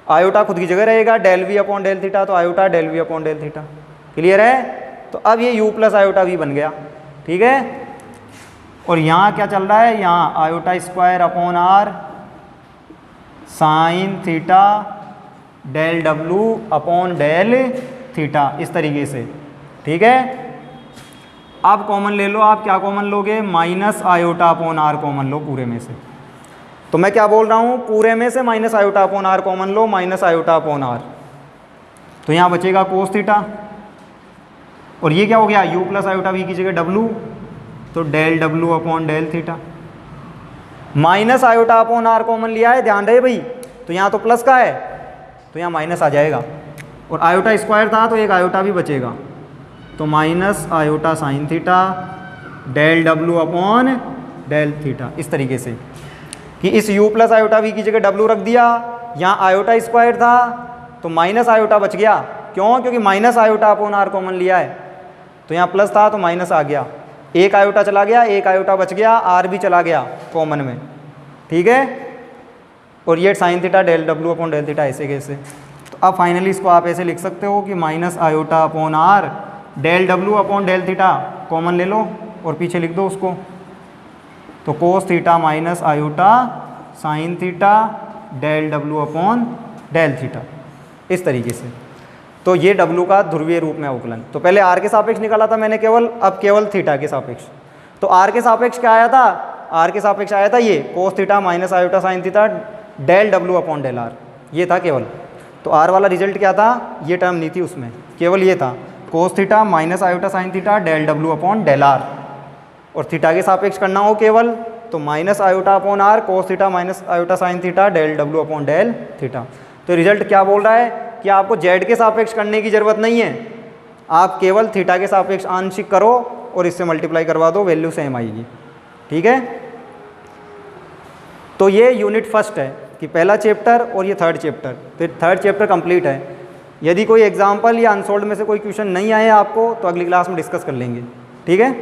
आयोटा खुद की जगह रहेगा, del v upon del theta, तो iota del v upon del theta. Clear है? तो अब ये u प्लस आयोटा v बन गया, ठीक है। और यहाँ क्या चल रहा है, यहाँ iota square upon r sine theta del w upon del theta, इस तरीके से, ठीक है। अब कॉमन ले लो, आप क्या कॉमन लोगे, minus iota upon r common लो पूरे में से। तो मैं क्या बोल रहा हूँ, पूरे में से minus iota upon r common लो, माइनस आयोटा अपॉन आर, तो यहाँ बचेगा कोस थीटा, और ये क्या हो गया, u प्लस आयोटा v की जगह w, तो del w upon del theta. Minus iota upon r common लिया है, ध्यान रहे भाई, तो यहाँ तो प्लस का है, तो यहाँ माइनस आ जाएगा, और आयोटा स्क्वायर था तो एक आयोटा भी बचेगा, तो minus iota sine theta del w upon del theta, इस तरीके से कि इस u प्लस आयोटा v की जगह w रख दिया, यहाँ आयोटा स्क्वायर था तो माइनस आयोटा बच गया, क्यों? क्योंकि minus iota upon r common लिया है, तो यहाँ प्लस था तो माइनस आ गया, एक आयोटा चला गया, एक आयोटा बच गया, आर भी चला गया कॉमन में, ठीक है। और ये sine theta del w upon del theta ऐसे कैसे, तो अब फाइनली इसको आप ऐसे लिख सकते हो कि minus iota upon r del w upon del theta common ले लो और पीछे लिख दो उसको, तो cos theta minus iota sine theta del w upon del theta, इस तरीके से। तो ये w का ध्रुवीय रूप में अवकलन, तो पहले r के सापेक्ष निकाला था मैंने केवल, अब केवल थीटा के सापेक्ष। तो r के सापेक्ष क्या आया था, r के सापेक्ष आया था ये cos theta minus iota sine theta del w upon del r, ये था केवल। तो r वाला रिजल्ट क्या था, ये टर्म नहीं थी उसमें, केवल ये था cos theta minus iota sine theta del w upon del r, और थीटा के सापेक्ष करना हो केवल तो minus iota upon r cos theta minus iota sine theta del w upon del theta. तो रिजल्ट क्या बोल रहा है कि आपको z के सापेक्ष करने की ज़रूरत नहीं है, आप केवल थीटा के सापेक्ष आंशिक करो और इससे मल्टीप्लाई करवा दो, वैल्यू सेम आएगी, ठीक है। तो ये यूनिट फर्स्ट है कि पहला चैप्टर और ये थर्ड चैप्टर, तो थर्ड चैप्टर कंप्लीट है। यदि कोई एग्जाम्पल या अनसोल्ड में से कोई क्वेश्चन नहीं आए आपको तो अगली क्लास में डिस्कस कर लेंगे, ठीक है।